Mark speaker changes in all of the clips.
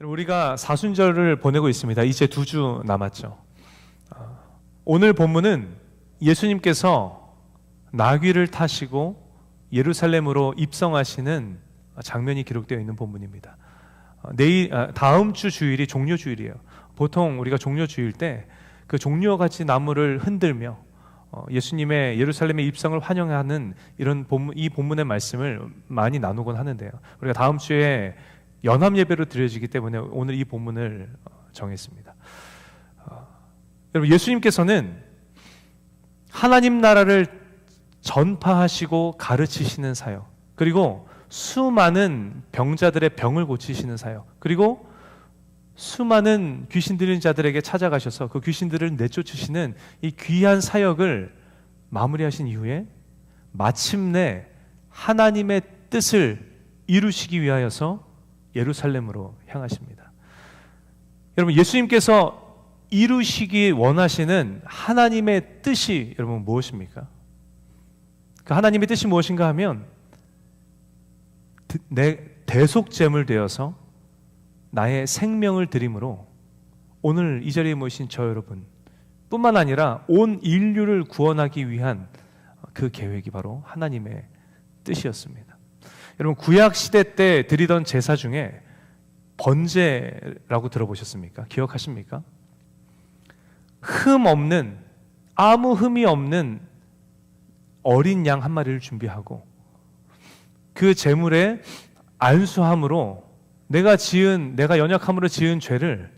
Speaker 1: 우리가 사순절을 보내고 있습니다. 이제 2주 남았죠. 오늘 본문은 예수님께서 나귀를 타시고 예루살렘으로 입성하시는 장면이 기록되어 있는 본문입니다. 다음 주 주일이 종려주일이에요. 보통 우리가 종려주일 때 그 종려가지 나무를 흔들며 예수님의 예루살렘의 입성을 환영하는 이 본문의 말씀을 많이 나누곤 하는데요. 우리가 다음 주에 연합 예배로 드려지기 때문에 오늘 이 본문을 정했습니다. 여러분, 예수님께서는 하나님 나라를 전파하시고 가르치시는 사역, 그리고 수많은 병자들의 병을 고치시는 사역, 그리고 수많은 귀신 들린 자들에게 찾아가셔서 그 귀신들을 내쫓으시는 이 귀한 사역을 마무리하신 이후에 마침내 하나님의 뜻을 이루시기 위하여서 예루살렘으로 향하십니다. 여러분, 예수님께서 이루시기 원하시는 하나님의 뜻이 여러분 무엇입니까? 그 하나님의 뜻이 무엇인가 하면 내 대속제물 되어서 나의 생명을 드림으로 오늘 이 자리에 모신 저 여러분 뿐만 아니라 온 인류를 구원하기 위한 그 계획이 바로 하나님의 뜻이었습니다. 여러분, 구약시대 때 드리던 제사 중에 번제라고 들어보셨습니까? 기억하십니까? 아무 흠이 없는 어린 양 한 마리를 준비하고 그 제물에 안수함으로 내가 연약함으로 지은 죄를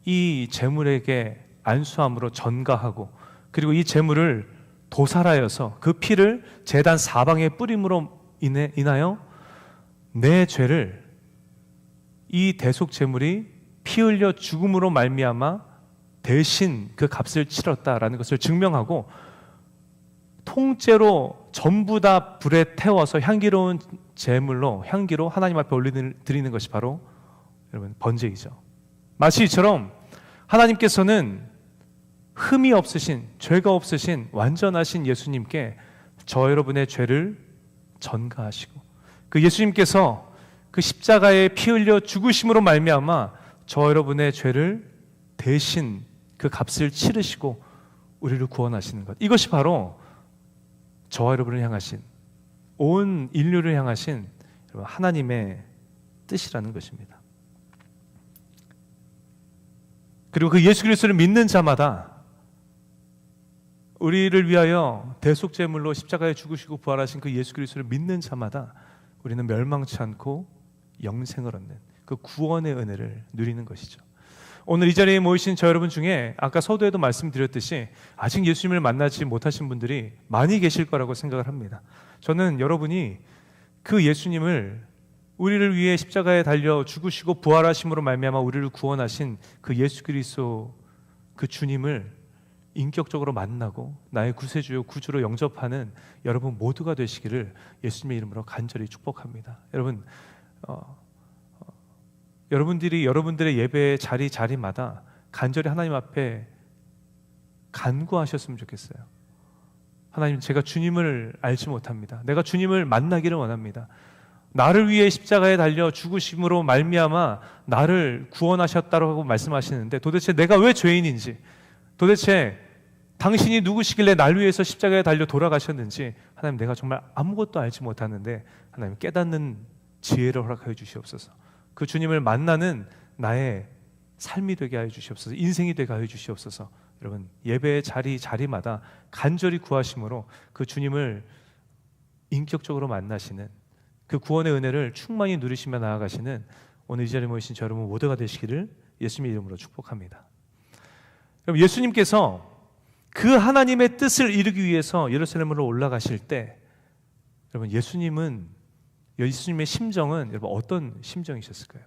Speaker 1: 이 제물에게 안수함으로 전가하고, 그리고 이 제물을 도살하여서 그 피를 제단 사방에 뿌림으로 인하여 내 죄를 이 대속 제물이 피 흘려 죽음으로 말미암아 대신 그 값을 치렀다라는 것을 증명하고, 통째로 전부 다 불에 태워서 향기로운 제물로 향기로 하나님 앞에 드리는 것이 바로 여러분 번제이죠. 마치 이처럼 하나님께서는 흠이 없으신, 죄가 없으신 완전하신 예수님께 저 여러분의 죄를 전가하시고, 그 예수님께서 그 십자가에 피 흘려 죽으심으로 말미암아 저 여러분의 죄를 대신 그 값을 치르시고 우리를 구원하시는 것, 이것이 바로 저와 여러분을 향하신, 온 인류를 향하신 하나님의 뜻이라는 것입니다. 그리고 그 예수 그리스도를 믿는 자마다, 우리를 위하여 대속제물로 십자가에 죽으시고 부활하신 그 예수 그리스도를 믿는 자마다 우리는 멸망치 않고 영생을 얻는 그 구원의 은혜를 누리는 것이죠. 오늘 이 자리에 모이신 저 여러분 중에 아까 서두에도 말씀드렸듯이 아직 예수님을 만나지 못하신 분들이 많이 계실 거라고 생각을 합니다. 저는 여러분이 그 예수님을, 우리를 위해 십자가에 달려 죽으시고 부활하심으로 말미암아 우리를 구원하신 그 예수 그리스도, 그 주님을 인격적으로 만나고 나의 구세주요 구주로 영접하는 여러분 모두가 되시기를 예수님의 이름으로 간절히 축복합니다. 여러분들이 여러분들의 예배의 자리마다 간절히 하나님 앞에 간구하셨으면 좋겠어요. 하나님, 제가 주님을 알지 못합니다. 내가 주님을 만나기를 원합니다. 나를 위해 십자가에 달려 죽으심으로 말미암아 나를 구원하셨다고 말씀하시는데, 도대체 내가 왜 죄인인지, 도대체 당신이 누구시길래 날 위해서 십자가에 달려 돌아가셨는지, 하나님, 내가 정말 아무것도 알지 못하는데 하나님 깨닫는 지혜를 허락하여 주시옵소서. 그 주님을 만나는 나의 삶이 되게 하여 주시옵소서. 인생이 되게 하여 주시옵소서. 여러분, 예배의 자리마다 간절히 구하심으로 그 주님을 인격적으로 만나시는 그 구원의 은혜를 충만히 누리시며 나아가시는 오늘 이 자리에 모이신 저 여러분 모두가 되시기를 예수님의 이름으로 축복합니다. 여러분, 예수님께서 그 하나님의 뜻을 이루기 위해서 예루살렘으로 올라가실 때, 여러분, 예수님의 심정은 여러분 어떤 심정이셨을까요?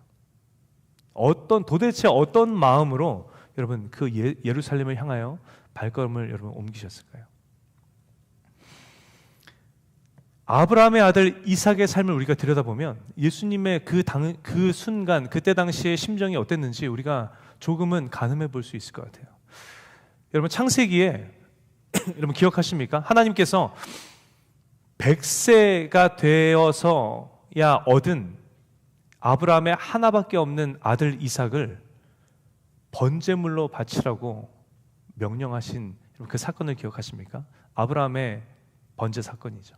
Speaker 1: 도대체 어떤 마음으로 여러분 그 예루살렘을 향하여 발걸음을 여러분 옮기셨을까요? 아브라함의 아들 이삭의 삶을 우리가 들여다보면 예수님의 그 순간, 그때 당시의 심정이 어땠는지 우리가 조금은 가늠해 볼 수 있을 것 같아요. 여러분, 창세기에 여러분 기억하십니까? 하나님께서 100세가 되어서야 얻은 아브라함의 하나밖에 없는 아들 이삭을 번제물로 바치라고 명령하신 그 사건을 기억하십니까? 아브라함의 번제 사건이죠.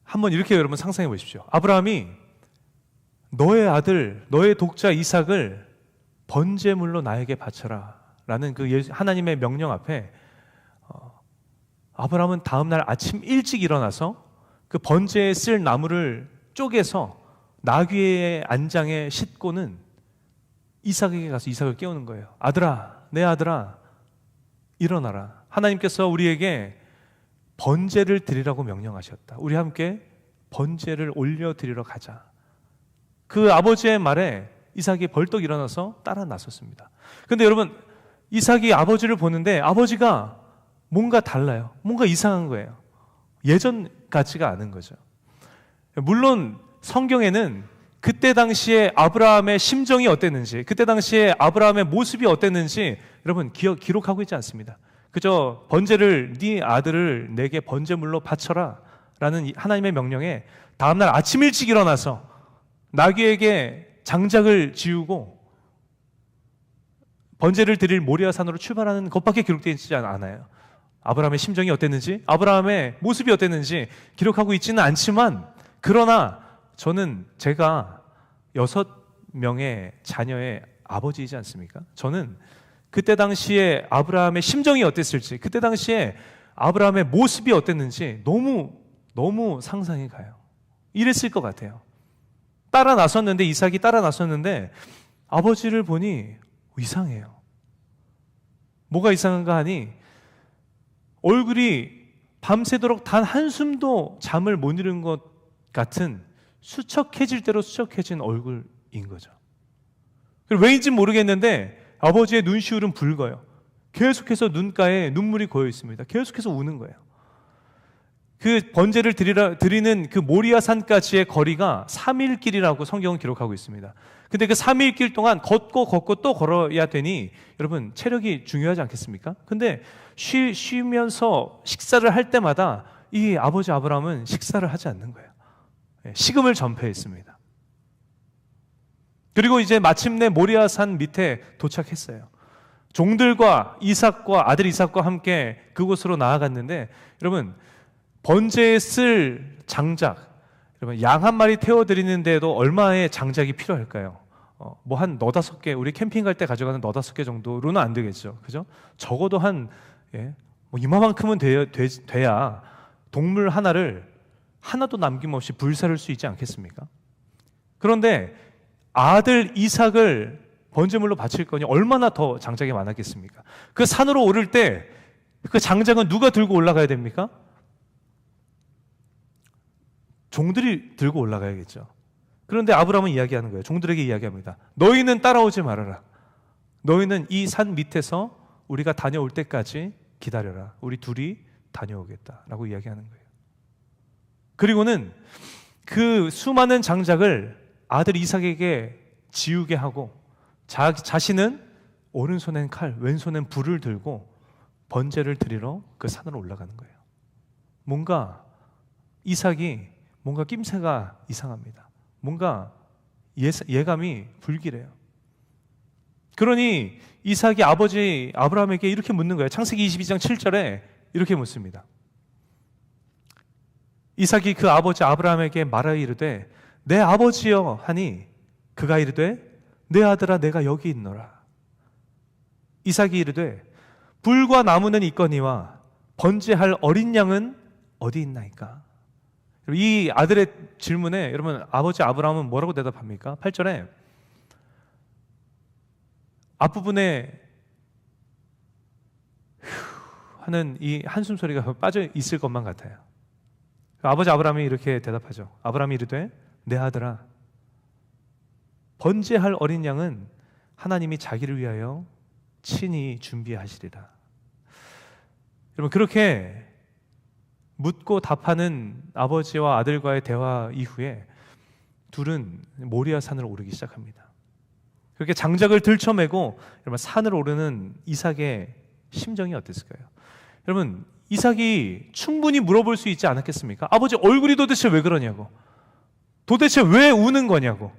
Speaker 1: 한번 이렇게 여러분 상상해 보십시오. 아브라함이 너의 아들, 너의 독자 이삭을 번제물로 나에게 바쳐라 라는 그 하나님의 명령 앞에 아브라함은 다음날 아침 일찍 일어나서 그 번제에 쓸 나무를 쪼개서 나귀의 안장에 싣고는 이삭에게 가서 이삭을 깨우는 거예요. 아들아, 내 아들아, 일어나라. 하나님께서 우리에게 번제를 드리라고 명령하셨다. 우리 함께 번제를 올려드리러 가자. 그 아버지의 말에 이삭이 벌떡 일어나서 따라 나섰습니다. 그런데 여러분, 이삭이 아버지를 보는데 아버지가 뭔가 달라요. 뭔가 이상한 거예요. 예전 같지가 않은 거죠. 물론 성경에는 그때 당시에 아브라함의 심정이 어땠는지, 그때 당시에 아브라함의 모습이 어땠는지 여러분 기록하고 있지 않습니다. 그저 번제를 네 아들을 내게 번제물로 바쳐라 라는 하나님의 명령에 다음날 아침 일찍 일어나서 나귀에게 장작을 지우고 번제를 드릴 모리아산으로 출발하는 것밖에 기록되어 있지 않아요. 아브라함의 심정이 어땠는지, 아브라함의 모습이 어땠는지 기록하고 있지는 않지만, 그러나 저는 제가 6명의 자녀의 아버지이지 않습니까? 저는 그때 당시에 아브라함의 심정이 어땠을지, 그때 당시에 아브라함의 모습이 어땠는지 너무 상상이 가요. 이랬을 것 같아요. 이삭이 따라 나섰는데 아버지를 보니 이상해요. 뭐가 이상한가 하니 얼굴이 밤새도록 단 한숨도 잠을 못 이룬 것 같은 수척해질 대로 수척해진 얼굴인 거죠. 왜인지 모르겠는데 아버지의 눈시울은 붉어요. 계속해서 눈가에 눈물이 고여 있습니다. 계속해서 우는 거예요. 그 번제를 드리는 그 모리아산까지의 거리가 3일 길이라고 성경은 기록하고 있습니다. 근데 그 3일 길 동안 걷고 또 걸어야 되니 여러분 체력이 중요하지 않겠습니까? 근데 쉬면서 식사를 할 때마다 이 아버지 아브라함은 식사를 하지 않는 거예요. 식음을 전폐했습니다. 그리고 이제 마침내 모리아산 밑에 도착했어요. 종들과 아들 이삭과 함께 그곳으로 나아갔는데 여러분 번제에 쓸 장작, 여러분 양 한 마리 태워드리는데도 얼마의 장작이 필요할까요? 뭐 한 너다섯 개, 우리 캠핑 갈 때 가져가는 너다섯 개 정도로는 안 되겠죠, 그죠? 적어도 뭐 이마만큼은 돼야 동물 하나도 남김없이 불사를 수 있지 않겠습니까? 그런데 아들 이삭을 번제물로 바칠 거니 얼마나 더 장작이 많았겠습니까? 그 산으로 오를 때 그 장작은 누가 들고 올라가야 됩니까? 종들이 들고 올라가야겠죠. 그런데 아브라함은 이야기하는 거예요. 종들에게 이야기합니다. 너희는 따라오지 말아라. 너희는 이 산 밑에서 우리가 다녀올 때까지 기다려라. 우리 둘이 다녀오겠다라고 이야기하는 거예요. 그리고는 그 수많은 장작을 아들 이삭에게 지우게 하고 자신은 오른손엔 칼, 왼손엔 불을 들고 번제를 드리러 그 산으로 올라가는 거예요. 뭔가 이삭이 뭔가 낌새가 이상합니다. 뭔가 예감이 불길해요. 그러니 이삭이 아버지 아브라함에게 이렇게 묻는 거예요. 창세기 22장 7절에 이렇게 묻습니다. 이삭이 그 아버지 아브라함에게 말하여 이르되 내 아버지여 하니 그가 이르되 내 아들아 내가 여기 있노라. 이삭이 이르되 불과 나무는 있거니와 번제할 어린 양은 어디 있나이까? 이 아들의 질문에 여러분 아버지 아브라함은 뭐라고 대답합니까? 8절에 앞부분에 하는 이 한숨 소리가 빠져 있을 것만 같아요. 아버지 아브라함이 이렇게 대답하죠. 아브라함이 이르되 내 아들아 번제할 어린 양은 하나님이 자기를 위하여 친히 준비하시리라. 여러분 그렇게 묻고 답하는 아버지와 아들과의 대화 이후에 둘은 모리아 산을 오르기 시작합니다. 그렇게 장작을 들쳐매고 여러분 산을 오르는 이삭의 심정이 어땠을까요? 여러분 이삭이 충분히 물어볼 수 있지 않았겠습니까? 아버지 얼굴이 도대체 왜 그러냐고. 도대체 왜 우는 거냐고.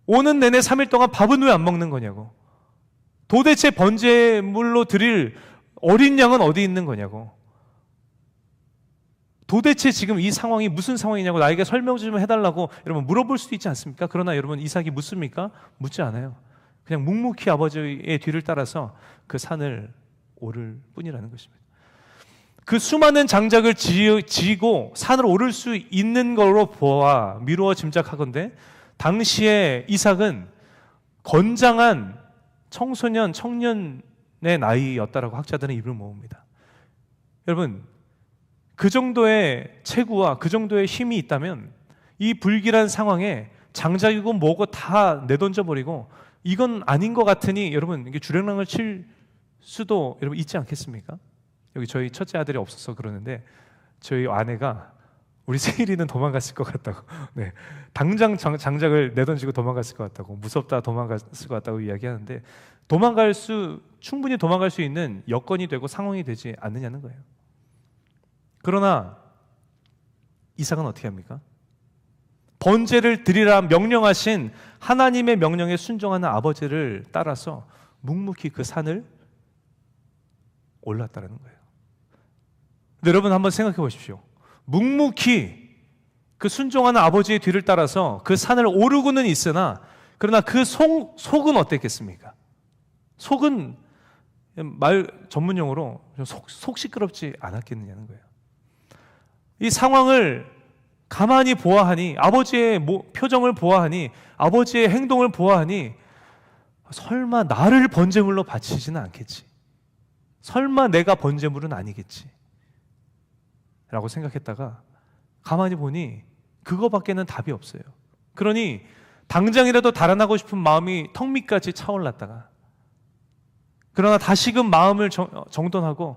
Speaker 1: 오는 내내 3일 동안 밥은 왜 안 먹는 거냐고. 도대체 번제물로 드릴 어린 양은 어디 있는 거냐고. 도대체 지금 이 상황이 무슨 상황이냐고 나에게 설명 좀 해달라고 여러분 물어볼 수도 있지 않습니까? 그러나 여러분 이삭이 묻습니까? 묻지 않아요. 그냥 묵묵히 아버지의 뒤를 따라서 그 산을 오를 뿐이라는 것입니다. 그 수많은 장작을 지고 산을 오를 수 있는 걸로 보아 미루어 짐작하건대 당시에 이삭은 건장한 청소년, 청년의 나이였다라고 학자들은 입을 모읍니다. 여러분, 그 정도의 체구와 그 정도의 힘이 있다면 이 불길한 상황에 장작이고 뭐고 다 내던져버리고 이건 아닌 것 같으니 여러분 이게 주랭랑을 칠 수도 여러분 있지 않겠습니까? 여기 저희 첫째 아들이 없어서 그러는데 저희 아내가 우리 세일이는 도망갔을 것 같다고 네, 당장 장작을 내던지고 도망갔을 것 같다고 무섭다 도망갔을 것 같다고 이야기하는데 충분히 도망갈 수 있는 여건이 되고 상황이 되지 않느냐는 거예요. 그러나 이삭은 어떻게 합니까? 번제를 드리라 명령하신 하나님의 명령에 순종하는 아버지를 따라서 묵묵히 그 산을 올랐다는 거예요. 근데 여러분 한번 생각해 보십시오. 묵묵히 그 순종하는 아버지의 뒤를 따라서 그 산을 오르고는 있으나 그러나 그 속은 어땠겠습니까? 속은 말 전문용어로 속 시끄럽지 않았겠느냐는 거예요. 이 상황을 가만히 보아하니 아버지의 표정을 보아하니 아버지의 행동을 보아하니 설마 나를 번제물로 바치지는 않겠지. 설마 내가 번제물은 아니겠지 라고 생각했다가 가만히 보니 그거밖에는 답이 없어요. 그러니 당장이라도 달아나고 싶은 마음이 턱 밑까지 차올랐다가 그러나 다시금 마음을 정돈하고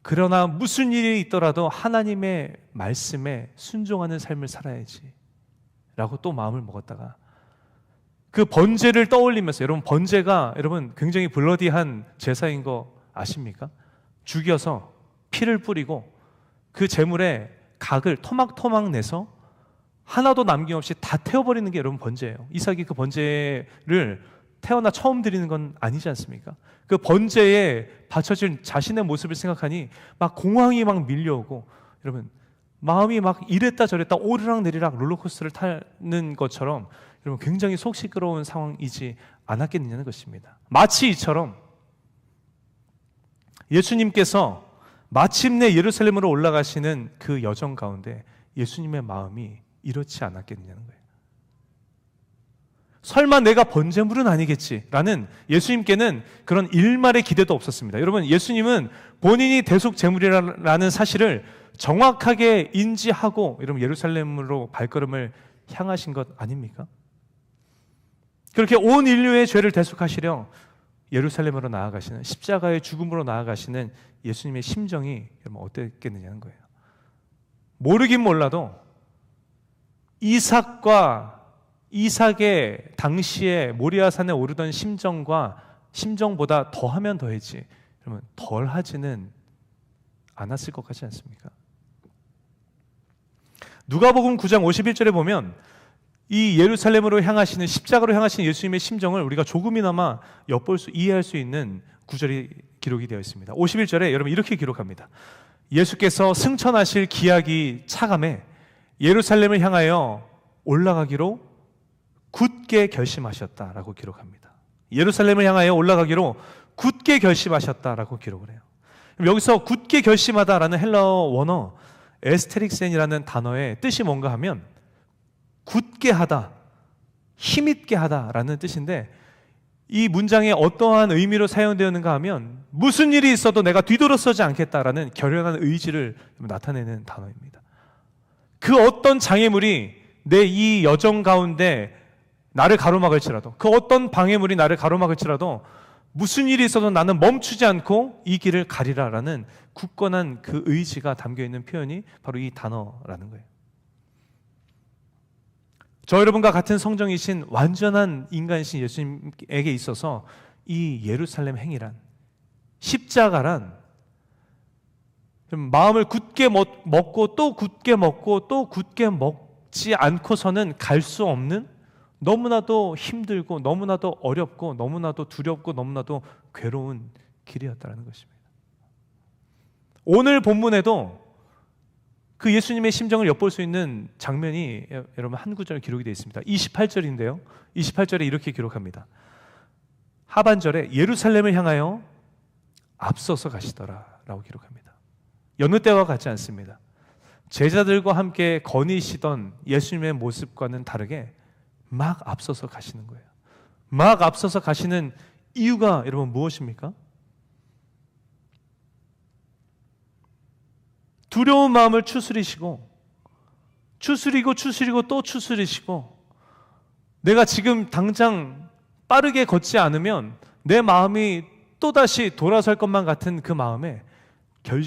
Speaker 1: 그러나 무슨 일이 있더라도 하나님의 말씀에 순종하는 삶을 살아야지 라고 또 마음을 먹었다가 그 번제를 떠올리면서 여러분 번제가 여러분 굉장히 블러디한 제사인 거 아십니까? 죽여서 피를 뿌리고 그 제물에 각을 토막토막 내서 하나도 남김없이 다 태워버리는 게 여러분 번제예요. 이삭이 그 번제를 태어나 처음 드리는 건 아니지 않습니까? 그 번제에 바쳐질 자신의 모습을 생각하니 막 공황이 막 밀려오고 여러분 마음이 막 이랬다 저랬다 오르락 내리락 롤러코스터를 타는 것처럼 여러분 굉장히 속 시끄러운 상황이지 않았겠느냐는 것입니다. 마치 이처럼 예수님께서 마침내 예루살렘으로 올라가시는 그 여정 가운데 예수님의 마음이 이렇지 않았겠느냐는 거예요. 설마 내가 번제물은 아니겠지라는 예수님께는 그런 일말의 기대도 없었습니다. 여러분 예수님은 본인이 대속제물이라는 사실을 정확하게 인지하고 여러분 예루살렘으로 발걸음을 향하신 것 아닙니까? 그렇게 온 인류의 죄를 대속하시려 예루살렘으로 나아가시는 십자가의 죽음으로 나아가시는 예수님의 심정이 여러분 어땠겠느냐는 거예요. 모르긴 몰라도 이삭의 당시에 모리아산에 오르던 심정보다 더하면 더했지 여러분 덜하지는 않았을 것 같지 않습니까? 누가복음 9장 51절에 보면 이 예루살렘으로 향하시는 십자가로 향하시는 예수님의 심정을 우리가 조금이나마 이해할 수 있는 구절이 기록이 되어 있습니다. 51절에 여러분 이렇게 기록합니다. 예수께서 승천하실 기약이 차감해 예루살렘을 향하여 올라가기로 굳게 결심하셨다라고 기록합니다. 예루살렘을 향하여 올라가기로 굳게 결심하셨다라고 기록을 해요. 여기서 굳게 결심하다라는 헬라어 원어 에스테릭센이라는 단어의 뜻이 뭔가 하면 굳게 하다, 힘있게 하다라는 뜻인데 이 문장에 어떠한 의미로 사용되었는가 하면 무슨 일이 있어도 내가 뒤돌아서지 않겠다라는 결연한 의지를 나타내는 단어입니다. 그 어떤 장애물이 내 이 여정 가운데 나를 가로막을지라도 그 어떤 방해물이 나를 가로막을지라도 무슨 일이 있어도 나는 멈추지 않고 이 길을 가리라라는 굳건한 그 의지가 담겨있는 표현이 바로 이 단어라는 거예요. 저 여러분과 같은 성정이신 완전한 인간이신 예수님에게 있어서 이 예루살렘 행이란 십자가란 좀 마음을 굳게 먹고 또 굳게 먹고 또 굳게 걷지 않고서는 갈 수 없는 너무나도 힘들고 너무나도 어렵고 너무나도 두렵고 너무나도 괴로운 길이었다는 것입니다. 오늘 본문에도 그 예수님의 심정을 엿볼 수 있는 장면이 여러분 한 구절 기록이 되어 있습니다. 28절인데요. 28절에 이렇게 기록합니다. 하반절에 예루살렘을 향하여 앞서서 가시더라 라고 기록합니다. 여느 때와 같지 않습니다. 제자들과 함께 거니시던 예수님의 모습과는 다르게 막 앞서서 가시는 거예요. 막 앞서서 가시는 이유가 여러분 무엇입니까? 두려운 마음을 추스리시고 추스리고 또 추스리시고 내가 지금 당장 빠르게 걷지 않으면 내 마음이 또다시 돌아설 것만 같은 그 마음에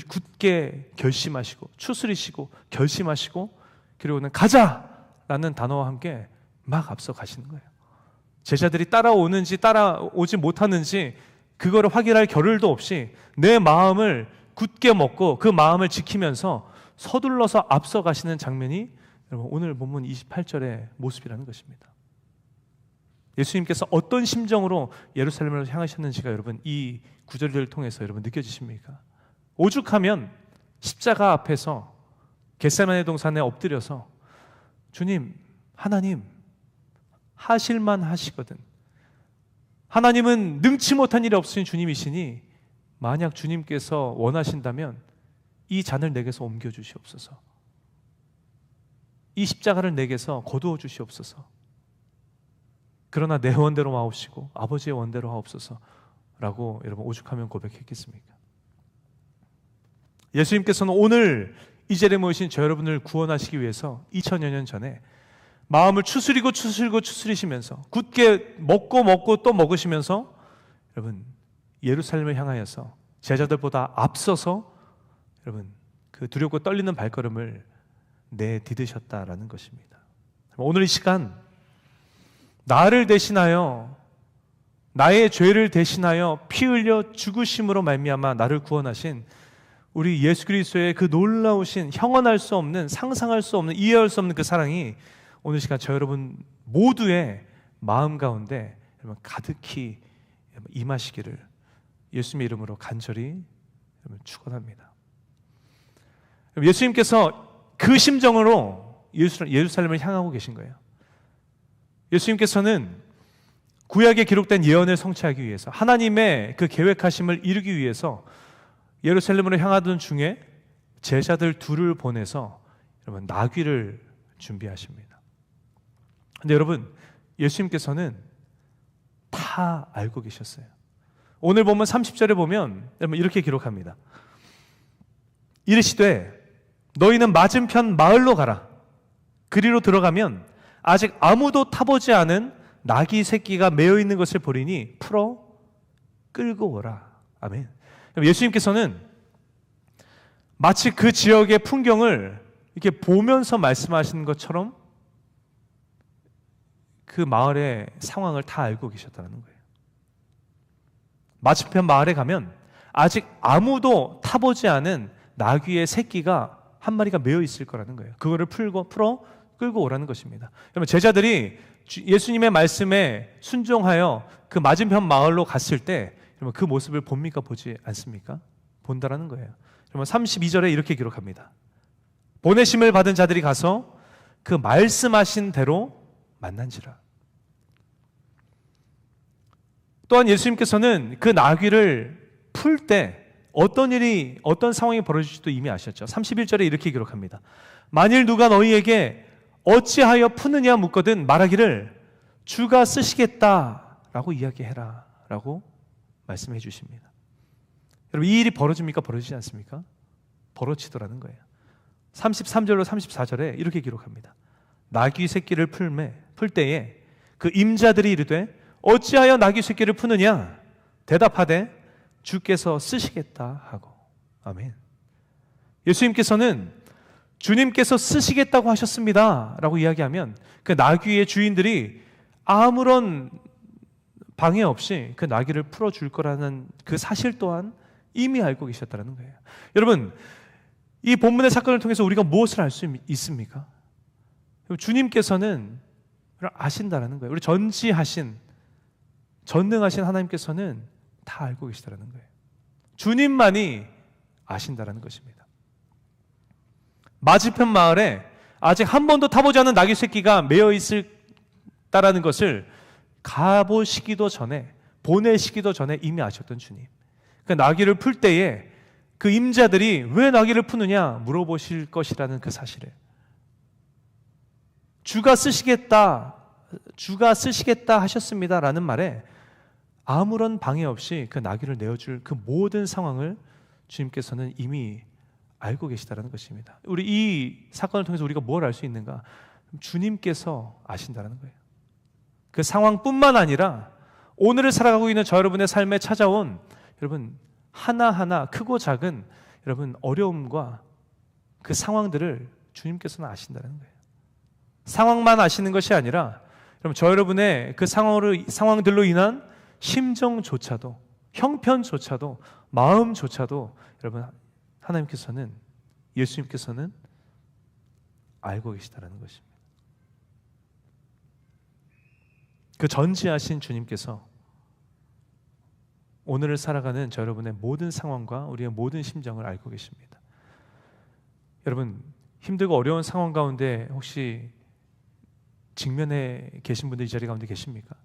Speaker 1: 굳게 결심하시고 추스리시고 결심하시고 그리고는 가자라는 단어와 함께 막 앞서 가시는 거예요. 제자들이 따라오는지 따라오지 못하는지 그거를 확인할 겨를도 없이 내 마음을 굳게 먹고 그 마음을 지키면서 서둘러서 앞서 가시는 장면이 여러분 오늘 본문 28절의 모습이라는 것입니다. 예수님께서 어떤 심정으로 예루살렘으로 향하셨는지가 여러분 이 구절들을 통해서 여러분 느껴지십니까? 오죽하면 십자가 앞에서 겟세마네 동산에 엎드려서 주님, 하나님 하실만 하시거든. 하나님은 능치 못한 일이 없으신 주님이시니 만약 주님께서 원하신다면 이 잔을 내게서 옮겨 주시옵소서. 이 십자가를 내게서 거두어 주시옵소서. 그러나 내 원대로 마옵시고 아버지의 원대로 하옵소서라고 여러분 오죽하면 고백했겠습니까? 예수님께서는 오늘 이 자리에 모이신 저 여러분을 구원하시기 위해서 2000여 년 전에 마음을 추스리시면서 굳게 먹고 또 먹으시면서 여러분 예루살렘을 향하여서 제자들보다 앞서서 여러분 그 두렵고 떨리는 발걸음을 내디디셨다라는 것입니다. 오늘 이 시간 나를 대신하여 나의 죄를 대신하여 피 흘려 죽으심으로 말미암아 나를 구원하신 우리 예수 그리스도의 그 놀라우신 형언할 수 없는 상상할 수 없는 이해할 수 없는 그 사랑이 오늘 시간 저 여러분 모두의 마음 가운데 여러분 가득히 임하시기를 예수님의 이름으로 간절히 축원합니다. 예수님께서 그 심정으로 예루살렘을 향하고 계신 거예요. 예수님께서는 구약에 기록된 예언을 성취하기 위해서 하나님의 그 계획하심을 이루기 위해서 예루살렘으로 향하던 중에 제자들 둘을 보내서 여러분 나귀를 준비하십니다. 근데 여러분 예수님께서는 다 알고 계셨어요. 오늘 보면 30절에 보면 여러분 이렇게 기록합니다. 이르시되 너희는 맞은편 마을로 가라. 그리로 들어가면 아직 아무도 타보지 않은 나귀 새끼가 매어 있는 것을 보리니 풀어 끌고 오라. 아멘. 예수님께서는 마치 그 지역의 풍경을 이렇게 보면서 말씀하시는 것처럼 그 마을의 상황을 다 알고 계셨다는 거예요. 맞은편 마을에 가면 아직 아무도 타보지 않은 나귀의 새끼가 한 마리가 매어 있을 거라는 거예요. 그거를 풀어 끌고 오라는 것입니다. 그러면 제자들이 예수님의 말씀에 순종하여 그 맞은편 마을로 갔을 때 그 모습을 봅니까? 보지 않습니까? 본다라는 거예요. 그러면 32절에 이렇게 기록합니다. 보내심을 받은 자들이 가서 그 말씀하신 대로 만난지라. 또한 예수님께서는 그 나귀를 풀 때 어떤 상황이 벌어질지도 이미 아셨죠. 31절에 이렇게 기록합니다. 만일 누가 너희에게 어찌하여 푸느냐 묻거든 말하기를 주가 쓰시겠다라고 이야기해라 라고 말씀해 주십니다. 여러분 이 일이 벌어집니까? 벌어지지 않습니까? 벌어지더라는 거예요. 33절로 34절에 이렇게 기록합니다. 나귀 새끼를 풀 때에 그 임자들이 이르되 어찌하여 나귀 새끼를 푸느냐 대답하되 주께서 쓰시겠다 하고. 아멘. 예수님께서는 주님께서 쓰시겠다고 하셨습니다 라고 이야기하면 그 나귀의 주인들이 아무런 방해 없이 그 나귀를 풀어줄 거라는 그 사실 또한 이미 알고 계셨다는 거예요. 여러분 이 본문의 사건을 통해서 우리가 무엇을 알 수 있습니까? 주님께서는 아신다라는 거예요. 우리 전능하신 하나님께서는 다 알고 계시다라는 거예요. 주님만이 아신다라는 것입니다. 맞은편 마을에 아직 한 번도 타보지 않은 나귀 새끼가 매여 있다라는 것을 가보시기도 전에, 보내시기도 전에 이미 아셨던 주님. 그 나귀를 풀 때에 그 임자들이 왜 나귀를 푸느냐 물어보실 것이라는 그 사실을, 주가 쓰시겠다 하셨습니다라는 말에 아무런 방해 없이 그 나귀를 내어줄 그 모든 상황을 주님께서는 이미 알고 계시다는 것입니다. 우리 이 사건을 통해서 우리가 뭘 알 수 있는가? 주님께서 아신다는 거예요. 그 상황뿐만 아니라 오늘을 살아가고 있는 저 여러분의 삶에 찾아온 여러분 하나하나 크고 작은 여러분 어려움과 그 상황들을 주님께서는 아신다는 거예요. 상황만 아시는 것이 아니라 여러분 저 여러분의 그 상황들로 인한 심정조차도, 형편조차도, 마음조차도 여러분 하나님께서는, 예수님께서는 알고 계시다는 것입니다. 그 전지하신 주님께서 오늘을 살아가는 저 여러분의 모든 상황과 우리의 모든 심정을 알고 계십니다. 여러분 힘들고 어려운 상황 가운데 혹시 직면해 계신 분들 이 자리 가운데 계십니까?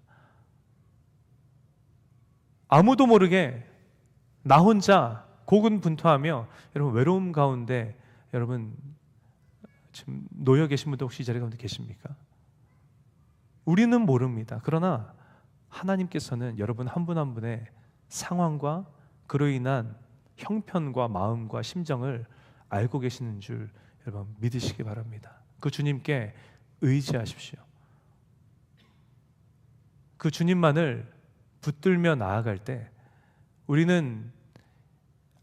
Speaker 1: 아무도 모르게 나 혼자 고군분투하며 여러분 외로움 가운데 여러분 지금 놓여 계신 분들 혹시 이 자리 가운데 계십니까? 우리는 모릅니다. 그러나 하나님께서는 여러분 한 분 한 분의 상황과 그로 인한 형편과 마음과 심정을 알고 계시는 줄 여러분 믿으시기 바랍니다. 그 주님께 의지하십시오. 그 주님만을 붙들며 나아갈 때 우리는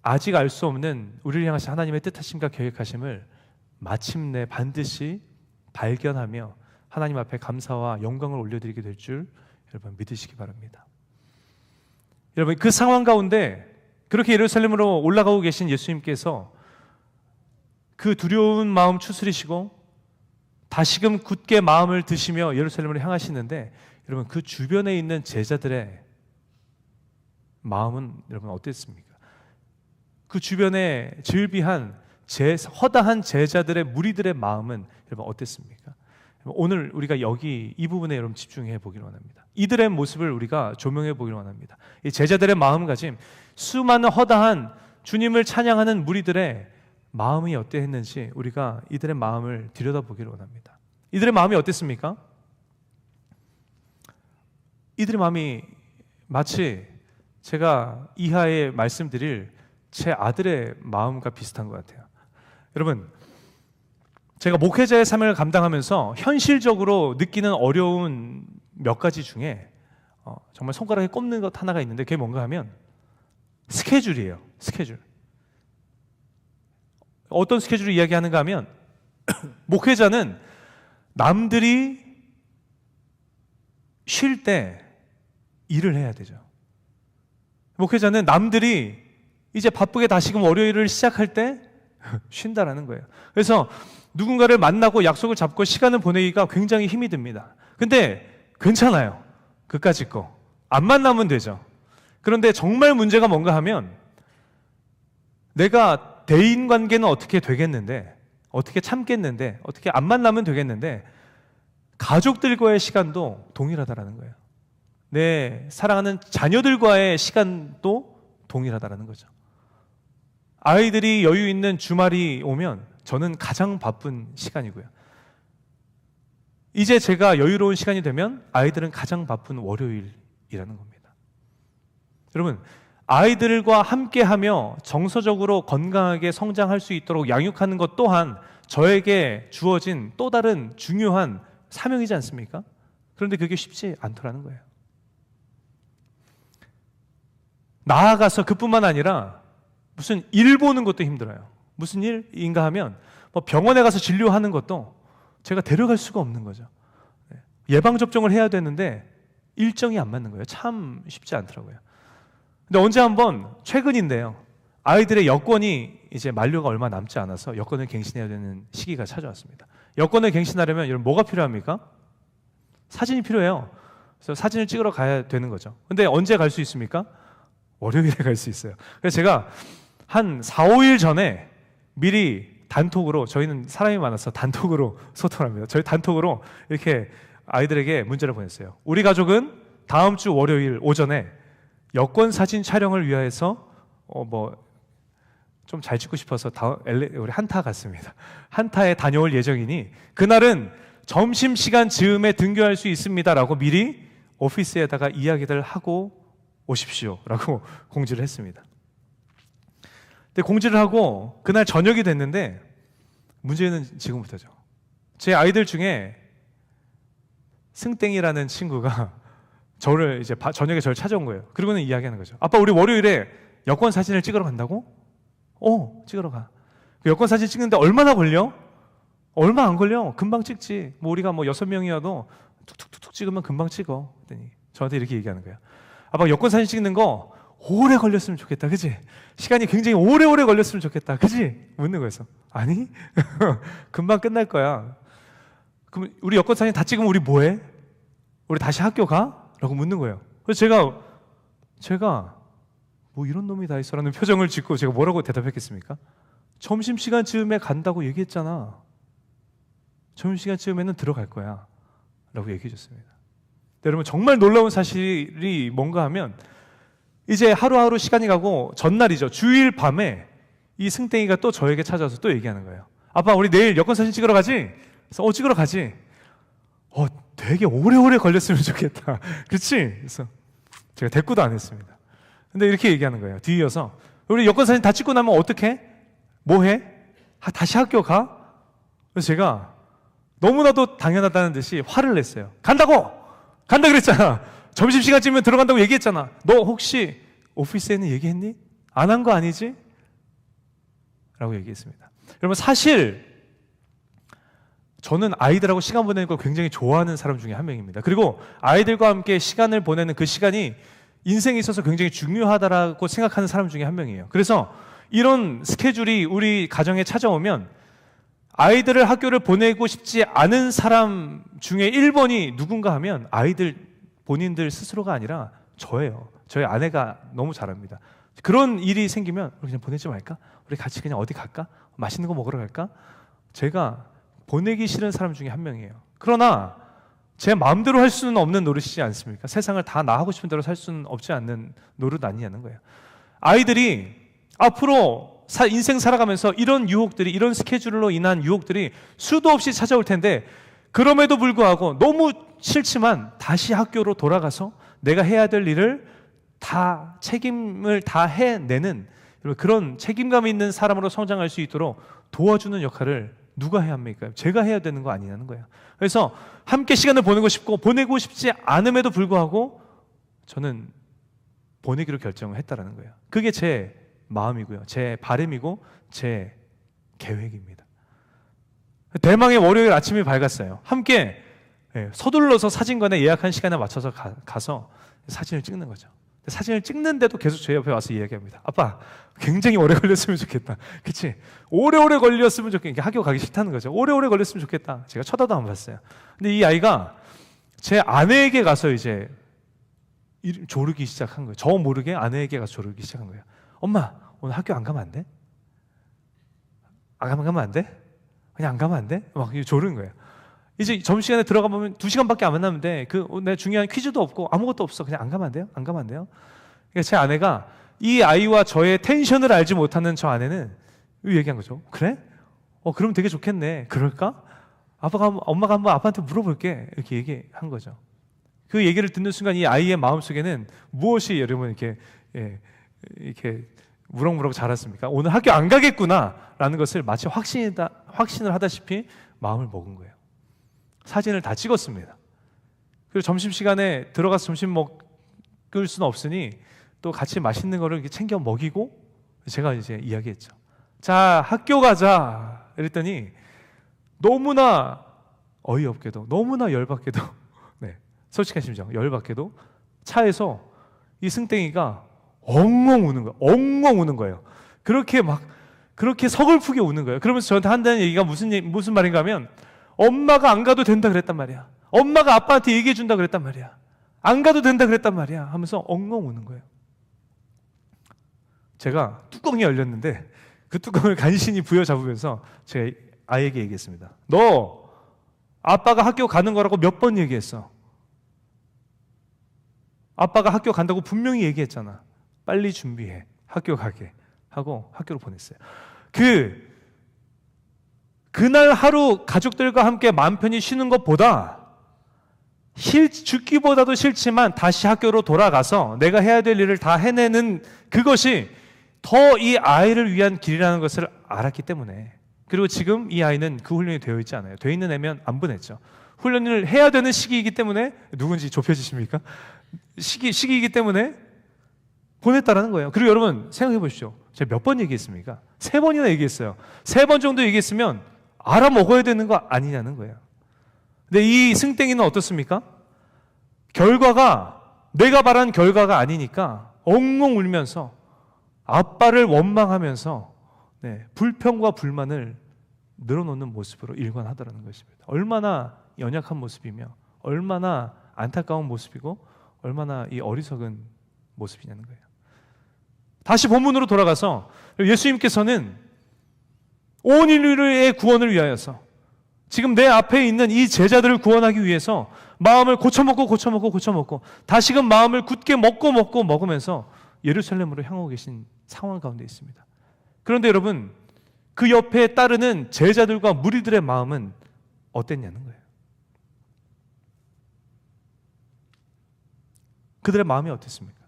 Speaker 1: 아직 알 수 없는 우리를 향하신 하나님의 뜻하심과 계획하심을 마침내 반드시 발견하며 하나님 앞에 감사와 영광을 올려드리게 될 줄 여러분 믿으시기 바랍니다. 여러분 그 상황 가운데 그렇게 예루살렘으로 올라가고 계신 예수님께서 그 두려운 마음 추스리시고 다시금 굳게 마음을 드시며 예루살렘으로 향하시는데 여러분 그 주변에 있는 제자들의 마음은 여러분 어땠습니까? 그 주변에 즐비한 허다한 제자들의 무리들의 마음은 여러분 어땠습니까? 오늘 우리가 여기 이 부분에 여러분 집중해 보기를 원합니다. 이들의 모습을 우리가 조명해 보기를 원합니다. 이 제자들의 마음가짐, 수많은 허다한 주님을 찬양하는 무리들의 마음이 어땠는지 우리가 이들의 마음을 들여다보기를 원합니다. 이들의 마음이 어땠습니까? 이들의 마음이 마치 제가 이하에 말씀드릴 제 아들의 마음과 비슷한 것 같아요. 여러분 제가 목회자의 사명을 감당하면서 현실적으로 느끼는 어려운 몇 가지 중에 정말 손가락에 꼽는 것 하나가 있는데 그게 뭔가 하면 스케줄이에요. 스케줄. 어떤 스케줄을 이야기하는가 하면 목회자는 남들이 쉴 때 일을 해야 되죠. 목회자는 남들이 이제 바쁘게 다시금 월요일을 시작할 때 쉰다라는 거예요. 그래서 누군가를 만나고 약속을 잡고 시간을 보내기가 굉장히 힘이 듭니다. 근데 괜찮아요. 그까짓 거. 안 만나면 되죠. 그런데 정말 문제가 뭔가 하면 내가 대인관계는 어떻게 되겠는데, 어떻게 참겠는데, 어떻게 안 만나면 되겠는데 가족들과의 시간도 동일하다라는 거예요. 내 사랑하는 자녀들과의 시간도 동일하다라는 거죠. 아이들이 여유 있는 주말이 오면 저는 가장 바쁜 시간이고요. 이제 제가 여유로운 시간이 되면 아이들은 가장 바쁜 월요일이라는 겁니다. 여러분, 아이들과 함께하며 정서적으로 건강하게 성장할 수 있도록 양육하는 것 또한 저에게 주어진 또 다른 중요한 사명이지 않습니까? 그런데 그게 쉽지 않더라는 거예요. 나아가서 그뿐만 아니라 무슨 일 보는 것도 힘들어요. 무슨 일인가 하면 병원에 가서 진료하는 것도 제가 데려갈 수가 없는 거죠. 예방접종을 해야 되는데 일정이 안 맞는 거예요. 참 쉽지 않더라고요. 근데 언제 한번 최근인데요. 아이들의 여권이 이제 만료가 얼마 남지 않아서 여권을 갱신해야 되는 시기가 찾아왔습니다. 여권을 갱신하려면 여러분 뭐가 필요합니까? 사진이 필요해요. 그래서 사진을 찍으러 가야 되는 거죠. 근데 언제 갈 수 있습니까? 월요일에 갈 수 있어요. 그래서 제가 한 4, 5일 전에 미리 단톡으로, 저희는 사람이 많아서 단톡으로 소통합니다. 저희 단톡으로 이렇게 아이들에게 문자를 보냈어요. 우리 가족은 다음 주 월요일 오전에 여권 사진 촬영을 위해서 좀 잘 찍고 싶어서 우리 한타 갔습니다. 한타에 다녀올 예정이니 그날은 점심시간 즈음에 등교할 수 있습니다라고 미리 오피스에다가 이야기를 하고 오십시오라고 공지를 했습니다. 근데 공지를 하고 그날 저녁이 됐는데 문제는 지금부터죠. 제 아이들 중에 승땡이라는 친구가 저를 이제 저녁에 저를 찾아온 거예요. 그리고는 이야기하는 거죠. 아빠, 우리 월요일에 여권 사진을 찍으러 간다고? 찍으러 가. 그 여권 사진 찍는데 얼마나 걸려? 얼마 안 걸려. 금방 찍지. 우리가 6명이어도 툭툭툭툭 찍으면 금방 찍어. 그랬더니 저한테 이렇게 얘기하는 거예요. 아빠, 여권 사진 찍는 거 오래 걸렸으면 좋겠다. 그치? 시간이 굉장히 오래오래 걸렸으면 좋겠다. 그치? 묻는 거였어. 아니? 금방 끝날 거야. 그럼 우리 여권 사진 다 찍으면 우리 뭐해? 우리 다시 학교 가? 라고 묻는 거예요. 그래서 제가 뭐 이런 놈이 다 있어 라는 표정을 짓고 제가 뭐라고 대답했겠습니까? 점심시간쯤에 간다고 얘기했잖아. 점심시간쯤에는 들어갈 거야 라고 얘기해 줬습니다. 여러분, 정말 놀라운 사실이 뭔가 하면 이제 하루하루 시간이 가고 전날이죠. 주일 밤에 이 승땡이가 또 저에게 찾아와서 또 얘기하는 거예요. 아빠, 우리 내일 여권 사진 찍으러 가지? 그래서 찍으러 가지. 되게 오래오래 걸렸으면 좋겠다. 그렇지? 그래서 제가 대꾸도 안 했습니다. 근데 이렇게 얘기하는 거예요. 뒤이어서 우리 여권 사진 다 찍고 나면 어떡해? 뭐 해? 다시 학교 가? 그래서 제가 너무나도 당연하다는 듯이 화를 냈어요. 간다고! 간다 그랬잖아. 점심시간쯤이면 들어간다고 얘기했잖아. 너 혹시 오피스에는 얘기했니? 안 한 거 아니지? 라고 얘기했습니다. 여러분, 사실 저는 아이들하고 시간 보내는 걸 굉장히 좋아하는 사람 중에 한 명입니다. 그리고 아이들과 함께 시간을 보내는 그 시간이 인생에 있어서 굉장히 중요하다라고 생각하는 사람 중에 한 명이에요. 그래서 이런 스케줄이 우리 가정에 찾아오면 아이들을 학교를 보내고 싶지 않은 사람 중에 1번이 누군가 하면 아이들 본인들 스스로가 아니라 저예요. 저희 아내가 너무 잘합니다. 그런 일이 생기면 우리 그냥 보내지 말까? 우리 같이 그냥 어디 갈까? 맛있는 거 먹으러 갈까? 제가 보내기 싫은 사람 중에 한 명이에요. 그러나 제 마음대로 할 수는 없는 노릇이지 않습니까? 세상을 다 나 하고 싶은 대로 살 수는 없지 않는 노릇 아니냐는 거예요. 아이들이 앞으로 인생 살아가면서 이런 유혹들이, 이런 스케줄로 인한 유혹들이 수도 없이 찾아올 텐데 그럼에도 불구하고 너무 싫지만 다시 학교로 돌아가서 내가 해야 될 일을 다 책임을 다 해내는 그런 책임감 있는 사람으로 성장할 수 있도록 도와주는 역할을 누가 해야 합니까? 제가 해야 되는 거 아니냐는 거예요. 그래서 함께 시간을 보내고 싶고 보내고 싶지 않음에도 불구하고 저는 보내기로 결정을 했다라는 거예요. 그게 제 마음이고요. 제 바람이고 제 계획입니다. 대망의 월요일 아침이 밝았어요. 함께 서둘러서 사진관에 예약한 시간에 맞춰서 가서 사진을 찍는 거죠. 사진을 찍는데도 계속 제 옆에 와서 이야기합니다. 아빠, 굉장히 오래 걸렸으면 좋겠다. 그치? 오래오래 걸렸으면 좋겠다. 학교 가기 싫다는 거죠. 오래오래 걸렸으면 좋겠다. 제가 쳐다도 안 봤어요. 근데 이 아이가 제 아내에게 가서 이제 조르기 시작한 거예요. 저 모르게 아내에게 가서 조르기 시작한 거예요. 엄마, 오늘 학교 안 가면 안 돼? 안 가면 안 돼? 그냥 안 가면 안 돼? 막 조르는 거예요. 이제 점심시간에 들어가 보면 2시간밖에 안 만나는데 내 중요한 퀴즈도 없고 아무것도 없어. 그냥 안 가면 안 돼요? 안 가면 안 돼요? 그러니까 제 아내가 이 아이와 저의 텐션을 알지 못하는 저 아내는 얘기한 거죠. 그래? 그럼 되게 좋겠네. 그럴까? 엄마가 한번 아빠한테 물어볼게. 이렇게 얘기한 거죠. 그 얘기를 듣는 순간 이 아이의 마음속에는 무엇이 여러분 이렇게 무럭무럭 자랐습니까? 오늘 학교 안 가겠구나라는 것을 마치 확신을 하다시피 마음을 먹은 거예요. 사진을 다 찍었습니다. 그리고 점심시간에 들어가서 점심 먹을 수는 없으니 또 같이 맛있는 거를 이렇게 챙겨 먹이고 제가 이제 이야기했죠. 자, 학교 가자. 이랬더니 너무나 어이없게도, 너무나 열받게도, 솔직한 심정, 열받게도 차에서 이 승땡이가 엉엉 우는 거예요. 엉엉 우는 거예요. 그렇게 서글프게 우는 거예요. 그러면서 저한테 한다는 얘기가 무슨 말인가 하면 엄마가 안 가도 된다 그랬단 말이야. 엄마가 아빠한테 얘기해 준다 그랬단 말이야. 안 가도 된다 그랬단 말이야 하면서 엉엉 우는 거예요. 제가 뚜껑이 열렸는데 그 뚜껑을 간신히 부여잡으면서 제 아이에게 얘기했습니다. 너 아빠가 학교 가는 거라고 몇 번 얘기했어? 아빠가 학교 간다고 분명히 얘기했잖아. 빨리 준비해. 학교 가게 하고 학교로 보냈어요. 그날 하루 가족들과 함께 마음 편히 쉬는 것보다 죽기보다도 싫지만 다시 학교로 돌아가서 내가 해야 될 일을 다 해내는 그것이 더 이 아이를 위한 길이라는 것을 알았기 때문에, 그리고 지금 이 아이는 그 훈련이 되어 있지 않아요. 되어 있는 애면 안 보냈죠. 훈련을 해야 되는 시기이기 때문에, 누군지 좁혀지십니까? 시기이기 때문에 보냈다라는 거예요. 그리고 여러분 생각해 보십시오. 제가 몇 번 얘기했습니까? 3번이나 얘기했어요. 3번 정도 얘기했으면 알아먹어야 되는 거 아니냐는 거예요. 근데 이 승땡이는 어떻습니까? 결과가 내가 바란 결과가 아니니까 엉엉 울면서 아빠를 원망하면서 불평과 불만을 늘어놓는 모습으로 일관하더라는 것입니다. 얼마나 연약한 모습이며 얼마나 안타까운 모습이고 얼마나 이 어리석은 모습이냐는 거예요. 다시 본문으로 돌아가서 예수님께서는 온 인류의 구원을 위하여서 지금 내 앞에 있는 이 제자들을 구원하기 위해서 마음을 고쳐먹고 다시금 마음을 굳게 먹으면서 예루살렘으로 향하고 계신 상황 가운데 있습니다. 그런데 여러분, 그 옆에 따르는 제자들과 무리들의 마음은 어땠냐는 거예요. 그들의 마음이 어땠습니까?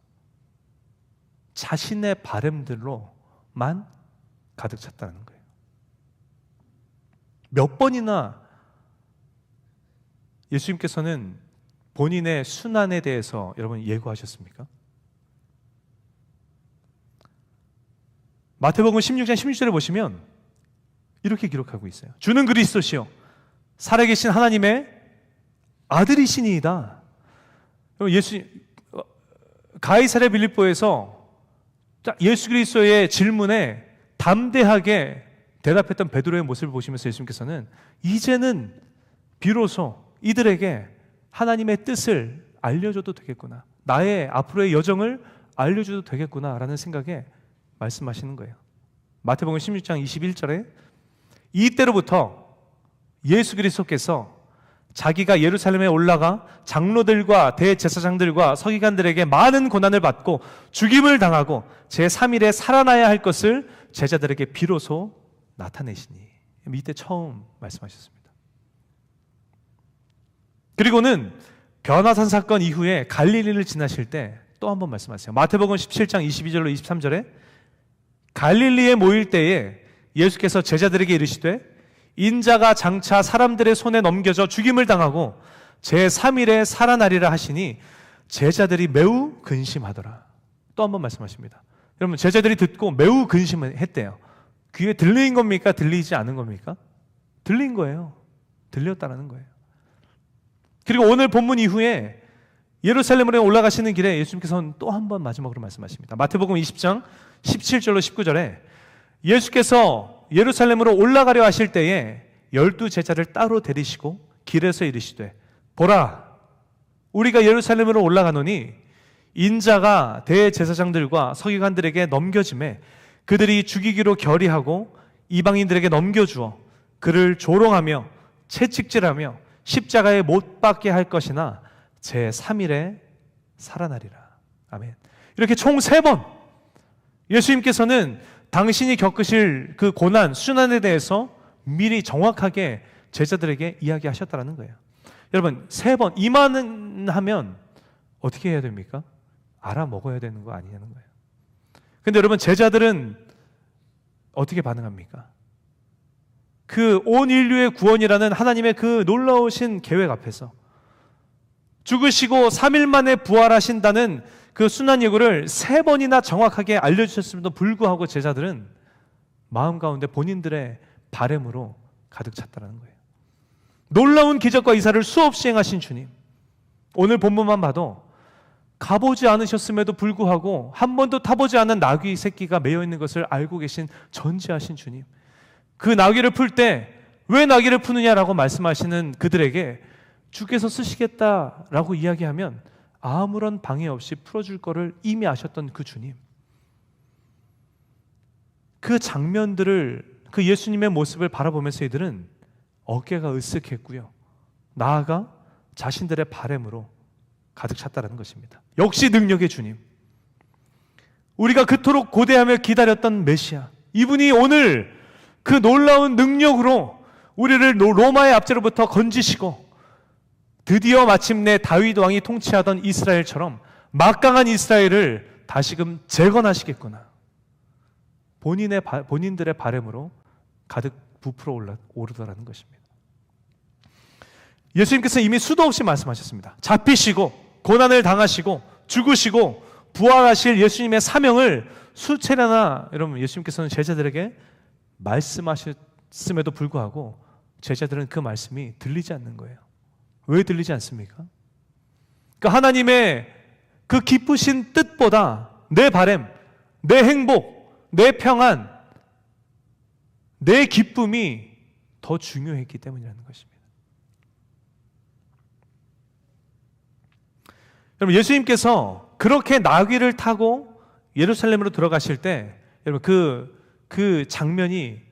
Speaker 1: 자신의 바램들로만 가득 찼다는 거예요. 몇 번이나 예수님께서는 본인의 순환에 대해서 여러분 예고하셨습니까? 마태복음 16장 16절에 보시면 이렇게 기록하고 있어요. 주는 그리스도시요 살아계신 하나님의 아들이시니이다. 가이사랴 빌립보에서 예수 그리스도의 질문에 담대하게 대답했던 베드로의 모습을 보시면서 예수님께서는 이제는 비로소 이들에게 하나님의 뜻을 알려줘도 되겠구나, 나의 앞으로의 여정을 알려줘도 되겠구나 라는 생각에 말씀하시는 거예요. 마태복음 16장 21절에 이때로부터 예수 그리스도께서 자기가 예루살렘에 올라가 장로들과 대제사장들과 서기관들에게 많은 고난을 받고 죽임을 당하고 제3일에 살아나야 할 것을 제자들에게 비로소 나타내시니, 이때 처음 말씀하셨습니다. 그리고는 변화산 사건 이후에 갈릴리를 지나실 때 또 한 번 말씀하세요. 마태복음 17장 22절로 23절에 갈릴리에 모일 때에 예수께서 제자들에게 이르시되 인자가 장차 사람들의 손에 넘겨져 죽임을 당하고 제3일에 살아나리라 하시니 제자들이 매우 근심하더라. 또 한 번 말씀하십니다. 여러분, 제자들이 듣고 매우 근심했대요. 귀에 들린 겁니까? 들리지 않은 겁니까? 들린 거예요. 들렸다는 거예요. 그리고 오늘 본문 이후에 예루살렘으로 올라가시는 길에 예수님께서는 또 한 번 마지막으로 말씀하십니다. 마태복음 20장 17절로 19절에 예수께서 예루살렘으로 올라가려 하실 때에 12제자를 따로 데리시고 길에서 이르시되 보라, 우리가 예루살렘으로 올라가노니 인자가 대제사장들과 서기관들에게 넘겨짐에 그들이 죽이기로 결의하고 이방인들에게 넘겨주어 그를 조롱하며 채찍질하며 십자가에 못 박게 할 것이나 제3일에 살아나리라. 아멘. 이렇게 총 3번 예수님께서는 당신이 겪으실 그 고난, 순환에 대해서 미리 정확하게 제자들에게 이야기하셨다는 거예요. 여러분, 3번 이만하면 어떻게 해야 됩니까? 알아먹어야 되는 거 아니냐는 거예요. 근데 여러분, 제자들은 어떻게 반응합니까? 그 온 인류의 구원이라는 하나님의 그 놀라우신 계획 앞에서 죽으시고 3일 만에 부활하신다는 그 순환 예고를 3번이나 정확하게 알려주셨음에도 불구하고 제자들은 마음 가운데 본인들의 바램으로 가득 찼다는 거예요. 놀라운 기적과 이사를 수없이 행하신 주님, 오늘 본문만 봐도 가보지 않으셨음에도 불구하고 한 번도 타보지 않은 나귀 새끼가 매여 있는 것을 알고 계신 전지하신 주님, 그 나귀를 풀 때 왜 나귀를 푸느냐라고 말씀하시는 그들에게 주께서 쓰시겠다라고 이야기하면 아무런 방해 없이 풀어줄 거를 이미 아셨던 그 주님, 그 장면들을, 그 예수님의 모습을 바라보면서 이들은 어깨가 으쓱했고요, 나아가 자신들의 바램으로 가득 찼다는 것입니다. 역시 능력의 주님, 우리가 그토록 고대하며 기다렸던 메시아, 이분이 오늘 그 놀라운 능력으로 우리를 로마의 압제로부터 건지시고 드디어 마침내 다윗 왕이 통치하던 이스라엘처럼 막강한 이스라엘을 다시금 재건하시겠구나, 본인들의 바램으로 가득 부풀어 오르더라는 것입니다. 예수님께서 이미 수도 없이 말씀하셨습니다. 잡히시고 고난을 당하시고 죽으시고 부활하실 예수님의 사명을 수차례나 여러분 예수님께서는 제자들에게 말씀하셨음에도 불구하고 제자들은 그 말씀이 들리지 않는 거예요. 왜 들리지 않습니까? 그러니까 하나님의 그 기쁘신 뜻보다 내 바램, 내 행복, 내 평안, 내 기쁨이 더 중요했기 때문이라는 것입니다. 여러분, 예수님께서 그렇게 나귀를 타고 예루살렘으로 들어가실 때 여러분 그 장면이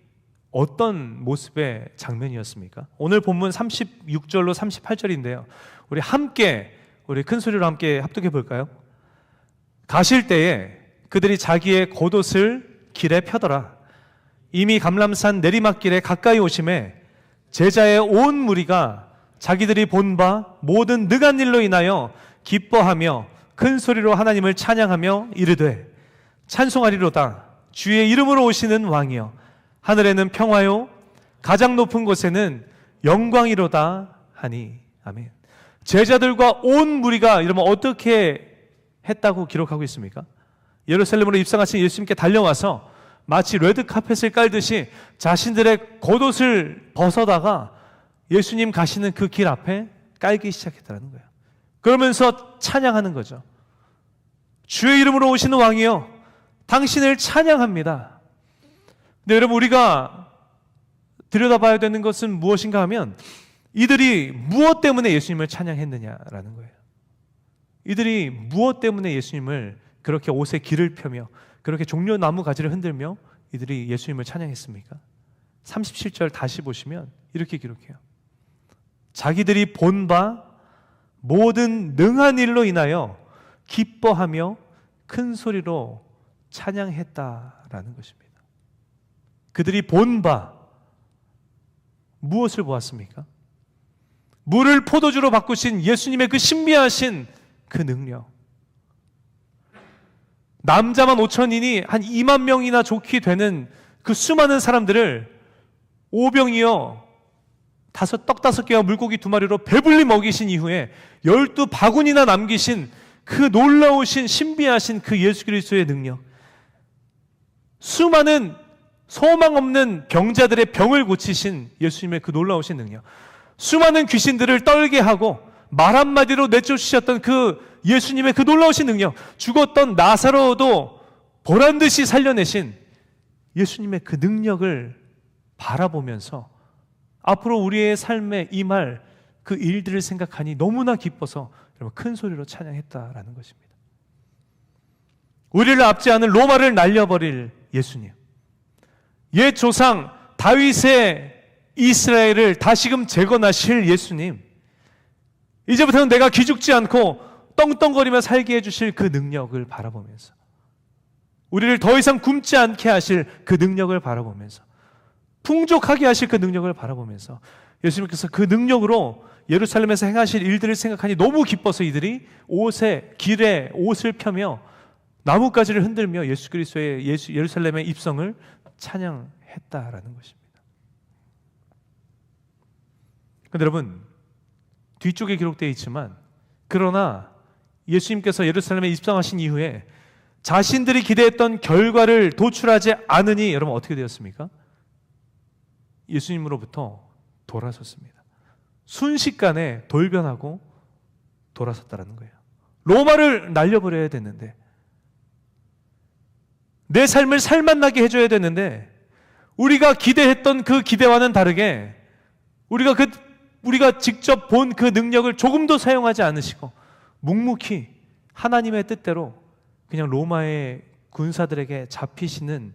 Speaker 1: 어떤 모습의 장면이었습니까? 오늘 본문 36절로 38절인데요. 우리 큰 소리로 함께 합독해 볼까요? 가실 때에 그들이 자기의 겉옷을 길에 펴더라. 이미 감람산 내리막길에 가까이 오심에 제자의 온 무리가 자기들이 본 바 모든 능한 일로 인하여 기뻐하며 큰 소리로 하나님을 찬양하며 이르되 찬송하리로다. 주의 이름으로 오시는 왕이여, 하늘에는 평화요 가장 높은 곳에는 영광이로다 하니. 아멘. 제자들과 온 무리가 여러분 어떻게 했다고 기록하고 있습니까? 예루살렘으로 입성하신 예수님께 달려와서 마치 레드카펫을 깔듯이 자신들의 겉옷을 벗어다가 예수님 가시는 그 길 앞에 깔기 시작했다는 거예요. 그러면서 찬양하는 거죠. 주의 이름으로 오시는 왕이여, 당신을 찬양합니다. 근데 여러분, 우리가 들여다봐야 되는 것은 무엇인가 하면 이들이 무엇 때문에 예수님을 찬양했느냐라는 거예요. 이들이 무엇 때문에 예수님을 그렇게 옷에 길을 펴며 그렇게 종려나무 가지를 흔들며 이들이 예수님을 찬양했습니까? 37절 다시 보시면 이렇게 기록해요. 자기들이 본 바 모든 능한 일로 인하여 기뻐하며 큰 소리로 찬양했다라는 것입니다. 그들이 본 바 무엇을 보았습니까? 물을 포도주로 바꾸신 예수님의 그 신비하신 그 능력. 남자만 5천인이 한 2만 명이나 좋게 되는 그 수많은 사람들을 오병이어 떡 5개와 물고기 2마리로 배불리 먹이신 이후에 12바구니나 남기신 그 놀라우신 신비하신 그 예수 그리스도의 능력, 수많은 소망 없는 병자들의 병을 고치신 예수님의 그 놀라우신 능력, 수많은 귀신들을 떨게 하고 말 한마디로 내쫓으셨던 그 예수님의 그 놀라우신 능력, 죽었던 나사로도 보란듯이 살려내신 예수님의 그 능력을 바라보면서 앞으로 우리의 삶에 임할 그 일들을 생각하니 너무나 기뻐서 여러분 큰 소리로 찬양했다라는 것입니다. 우리를 압제하는 로마를 날려버릴 예수님, 옛 조상 다윗의 이스라엘을 다시금 재건하실 예수님, 이제부터는 내가 기죽지 않고 떵떵거리며 살게 해주실 그 능력을 바라보면서, 우리를 더 이상 굶지 않게 하실 그 능력을 바라보면서, 풍족하게 하실 그 능력을 바라보면서 예수님께서 그 능력으로 예루살렘에서 행하실 일들을 생각하니 너무 기뻐서 이들이 길에 옷을 펴며 나뭇가지를 흔들며 예수 그리스도의 예루살렘의 입성을 찬양했다라는 것입니다. 그런데 여러분, 뒤쪽에 기록되어 있지만 그러나 예수님께서 예루살렘에 입성하신 이후에 자신들이 기대했던 결과를 도출하지 않으니 여러분 어떻게 되었습니까? 예수님으로부터 돌아섰습니다. 순식간에 돌변하고 돌아섰다는 거예요. 로마를 날려버려야 되는데, 내 삶을 살맛나게 해줘야 되는데, 우리가 기대했던 그 기대와는 다르게 우리가 직접 본 그 능력을 조금도 사용하지 않으시고 묵묵히 하나님의 뜻대로 그냥 로마의 군사들에게 잡히시는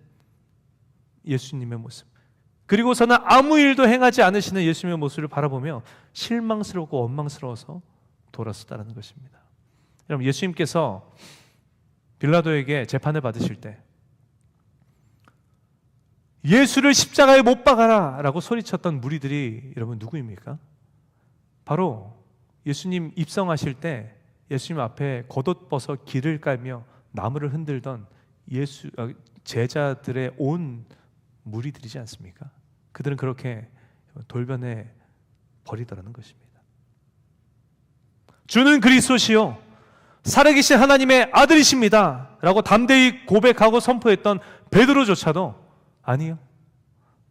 Speaker 1: 예수님의 모습, 그리고서는 아무 일도 행하지 않으시는 예수님의 모습을 바라보며 실망스럽고 원망스러워서 돌았었다는 것입니다. 여러분, 예수님께서 빌라도에게 재판을 받으실 때 예수를 십자가에 못 박아라 라고 소리쳤던 무리들이 여러분 누구입니까? 바로 예수님 입성하실 때 예수님 앞에 겉옷 벗어 길을 깔며 나무를 흔들던 제자들의 온 무리들이지 않습니까? 그들은 그렇게 돌변해 버리더라는 것입니다. 주는 그리스도시요 살아계신 하나님의 아들이십니다 라고 담대히 고백하고 선포했던 베드로조차도 아니요,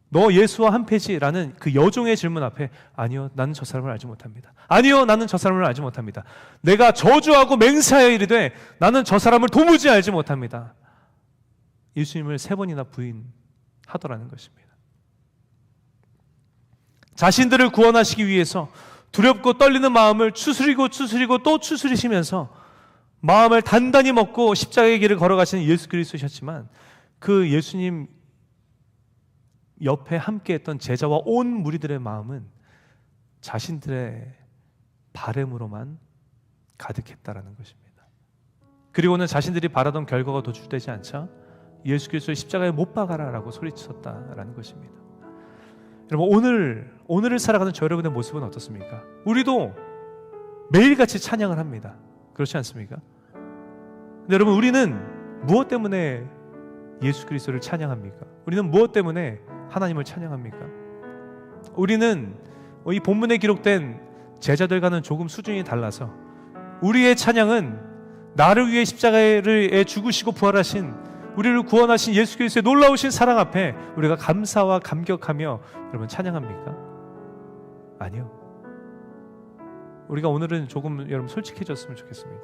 Speaker 1: 너 예수와 한패지라는 그 여종의 질문 앞에 아니요, 나는 저 사람을 알지 못합니다. 아니요, 나는 저 사람을 알지 못합니다. 내가 저주하고 맹세하여 이르되 나는 저 사람을 도무지 알지 못합니다. 예수님을 3번이나 부인하더라는 것입니다. 자신들을 구원하시기 위해서 두렵고 떨리는 마음을 추스리고 또 추스리시면서 마음을 단단히 먹고 십자가의 길을 걸어가시는 예수 그리스도셨지만 그 예수님 옆에 함께했던 제자와 온 무리들의 마음은 자신들의 바램으로만 가득했다라는 것입니다. 그리고는 자신들이 바라던 결과가 도출되지 않자 예수 그리스도의 십자가에 못 박아라라고 소리쳤다라는 것입니다. 여러분, 오늘을 살아가는 저 여러분의 모습은 어떻습니까? 우리도 매일같이 찬양을 합니다. 그렇지 않습니까? 근데 여러분, 우리는 무엇 때문에 예수 그리스도를 찬양합니까? 우리는 무엇 때문에 하나님을 찬양합니까? 우리는 이 본문에 기록된 제자들과는 조금 수준이 달라서 우리의 찬양은 나를 위해 십자가에 죽으시고 부활하신 우리를 구원하신 예수 그리스도의 놀라우신 사랑 앞에 우리가 감사와 감격하며 여러분 찬양합니까? 아니요. 우리가 오늘은 조금 여러분 솔직해졌으면 좋겠습니다.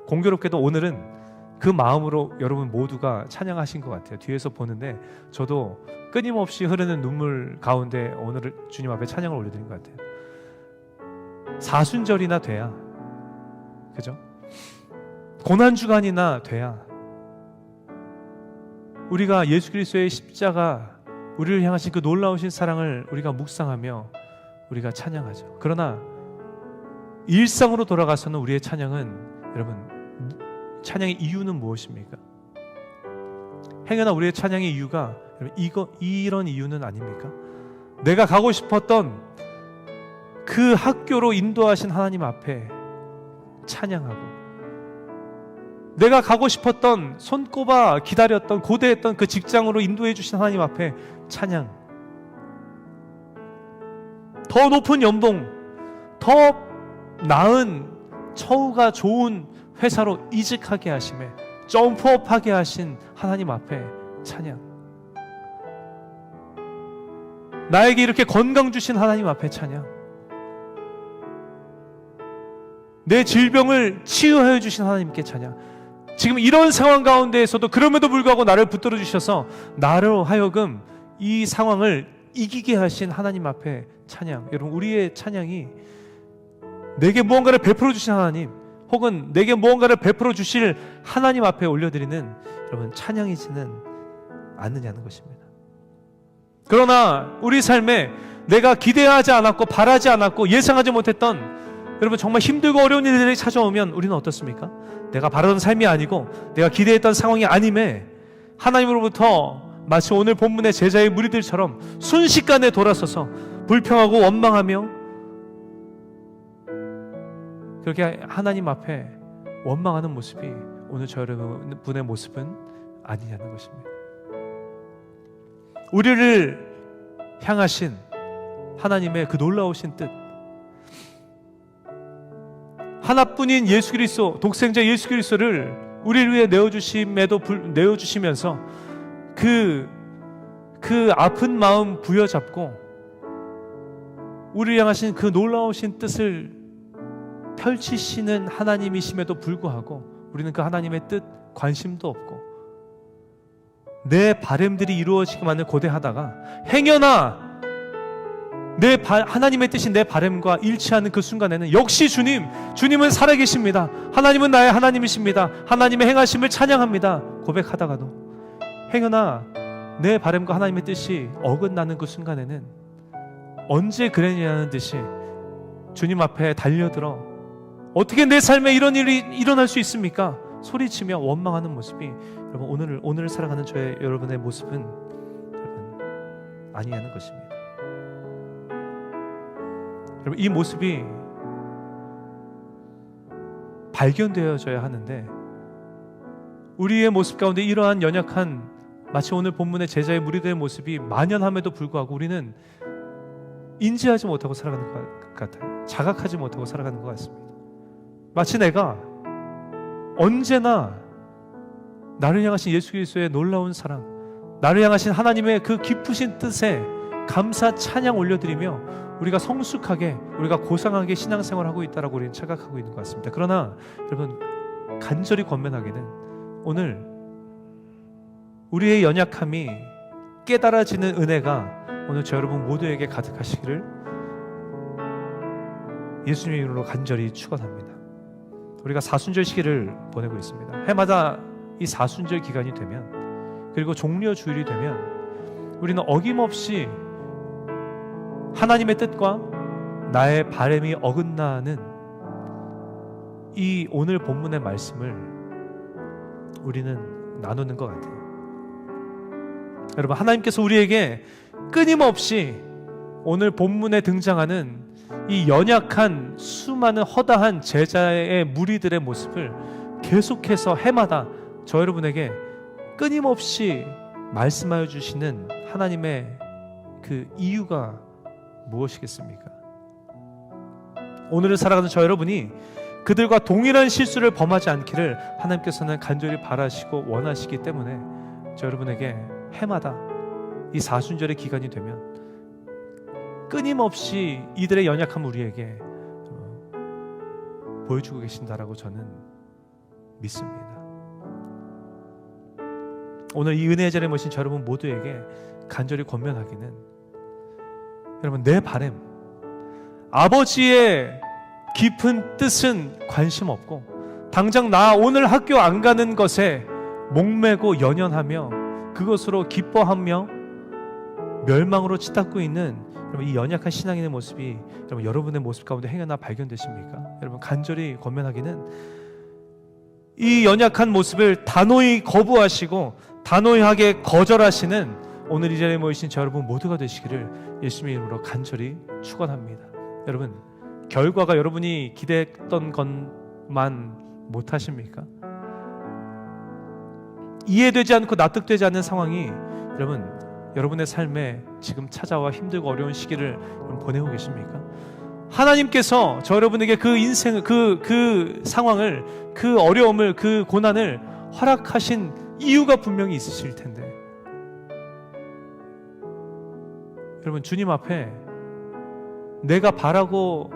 Speaker 1: 공교롭게도 오늘은 그 마음으로 여러분 모두가 찬양하신 것 같아요. 뒤에서 보는데 저도 끊임없이 흐르는 눈물 가운데 오늘 주님 앞에 찬양을 올려드린 것 같아요. 사순절이나 돼야, 그죠? 고난주간이나 돼야 우리가 예수 그리스도의 십자가, 우리를 향하신 그 놀라우신 사랑을 우리가 묵상하며 우리가 찬양하죠. 그러나 일상으로 돌아가서는 우리의 찬양은, 여러분, 찬양의 이유는 무엇입니까? 행여나 우리의 찬양의 이유가 이런 이유는 아닙니까? 내가 가고 싶었던 그 학교로 인도하신 하나님 앞에 찬양하고, 내가 가고 싶었던 손꼽아 기다렸던 고대했던 그 직장으로 인도해 주신 하나님 앞에 찬양, 더 높은 연봉, 더 나은 처우가 좋은 회사로 이직하게 하심에 점프업하게 하신 하나님 앞에 찬양, 나에게 이렇게 건강 주신 하나님 앞에 찬양, 내 질병을 치유하여 주신 하나님께 찬양. 지금 이런 상황 가운데에서도 그럼에도 불구하고 나를 붙들어 주셔서 나로 하여금 이 상황을 이기게 하신 하나님 앞에 찬양. 여러분, 우리의 찬양이 내게 무언가를 베풀어 주신 하나님, 혹은 내게 무언가를 베풀어 주실 하나님 앞에 올려드리는 여러분 찬양이지는 않느냐는 것입니다. 그러나 우리 삶에 내가 기대하지 않았고 바라지 않았고 예상하지 못했던 여러분 정말 힘들고 어려운 일들이 찾아오면 우리는 어떻습니까? 내가 바라던 삶이 아니고 내가 기대했던 상황이 아님에 하나님으로부터 마치 오늘 본문의 제자의 무리들처럼 순식간에 돌아서서 불평하고 원망하며 그렇게 하나님 앞에 원망하는 모습이 오늘 저 여러분의 모습은 아니냐는 것입니다. 우리를 향하신 하나님의 그 놀라우신 뜻, 하나뿐인 예수 그리스도, 독생자 예수 그리스도를 우리를 위해 내어주시면서 그 아픈 마음 부여잡고 우리를 향하신 그 놀라우신 뜻을 펼치시는 하나님이심에도 불구하고 우리는 그 하나님의 뜻 관심도 없고 내 바램들이 이루어지기만을 고대하다가 행여나 하나님의 뜻이 내 바람과 일치하는 그 순간에는 역시 주님은 살아계십니다. 하나님은 나의 하나님이십니다. 하나님의 행하심을 찬양합니다. 고백하다가도 행여나 내 바람과 하나님의 뜻이 어긋나는 그 순간에는 언제 그랬냐는 듯이 주님 앞에 달려들어 어떻게 내 삶에 이런 일이 일어날 수 있습니까? 소리치며 원망하는 모습이 여러분 오늘 살아가는 여러분의 모습은 여러분 아니라는 것입니다. 여러분 이 모습이 발견되어져야 하는데 우리의 모습 가운데 이러한 연약한 마치 오늘 본문의 제자의 무리들의 모습이 만연함에도 불구하고 우리는 인지하지 못하고 살아가는 것 같아요. 자각하지 못하고 살아가는 것 같습니다. 마치 내가 언제나 나를 향하신 예수 그리스도의 놀라운 사랑, 나를 향하신 하나님의 그 깊으신 뜻에 감사 찬양 올려드리며 우리가 성숙하게, 우리가 고상하게 신앙생활하고 있다라고 우리는 착각하고 있는 것 같습니다. 그러나 여러분 간절히 권면하기는 오늘 우리의 연약함이 깨달아지는 은혜가 오늘 저 여러분 모두에게 가득하시기를 예수님의 이름으로 간절히 축원합니다. 우리가 사순절 시기를 보내고 있습니다. 해마다 이 사순절 기간이 되면 그리고 종려 주일이 되면 우리는 어김없이 하나님의 뜻과 나의 바람이 어긋나는 이 오늘 본문의 말씀을 우리는 나누는 것 같아요. 여러분 하나님께서 우리에게 끊임없이 오늘 본문에 등장하는 이 연약한 수많은 허다한 제자의 무리들의 모습을 계속해서 해마다 저 여러분에게 끊임없이 말씀하여 주시는 하나님의 그 이유가 무엇이겠습니까? 오늘을 살아가는 저 여러분이 그들과 동일한 실수를 범하지 않기를 하나님께서는 간절히 바라시고 원하시기 때문에 저 여러분에게 해마다 이 사순절의 기간이 되면 끊임없이 이들의 연약함 우리에게 보여주고 계신다라고 저는 믿습니다. 오늘 이 은혜의 자리에 모신 저 여러분 모두에게 간절히 권면하기는 여러분 내 바람, 아버지의 깊은 뜻은 관심 없고 당장 나 오늘 학교 안 가는 것에 목매고 연연하며 그것으로 기뻐하며 멸망으로 치닫고 있는 여러분 이 연약한 신앙인의 모습이 여러분의 모습 가운데 행여나 발견되십니까? 여러분 간절히 권면하기는 이 연약한 모습을 단호히 거부하시고 단호하게 거절하시는 오늘 이 자리에 모이신 저 여러분 모두가 되시기를 예수님의 이름으로 간절히 축원합니다. 여러분 결과가 여러분이 기대했던 것만 못하십니까? 이해되지 않고 납득되지 않는 상황이 여러분의 삶에 지금 찾아와 힘들고 어려운 시기를 보내고 계십니까? 하나님께서 저 여러분에게 그 인생을 그 상황을 그 어려움을 그 고난을 허락하신 이유가 분명히 있으실 텐데 여러분 주님 앞에 내가 바라고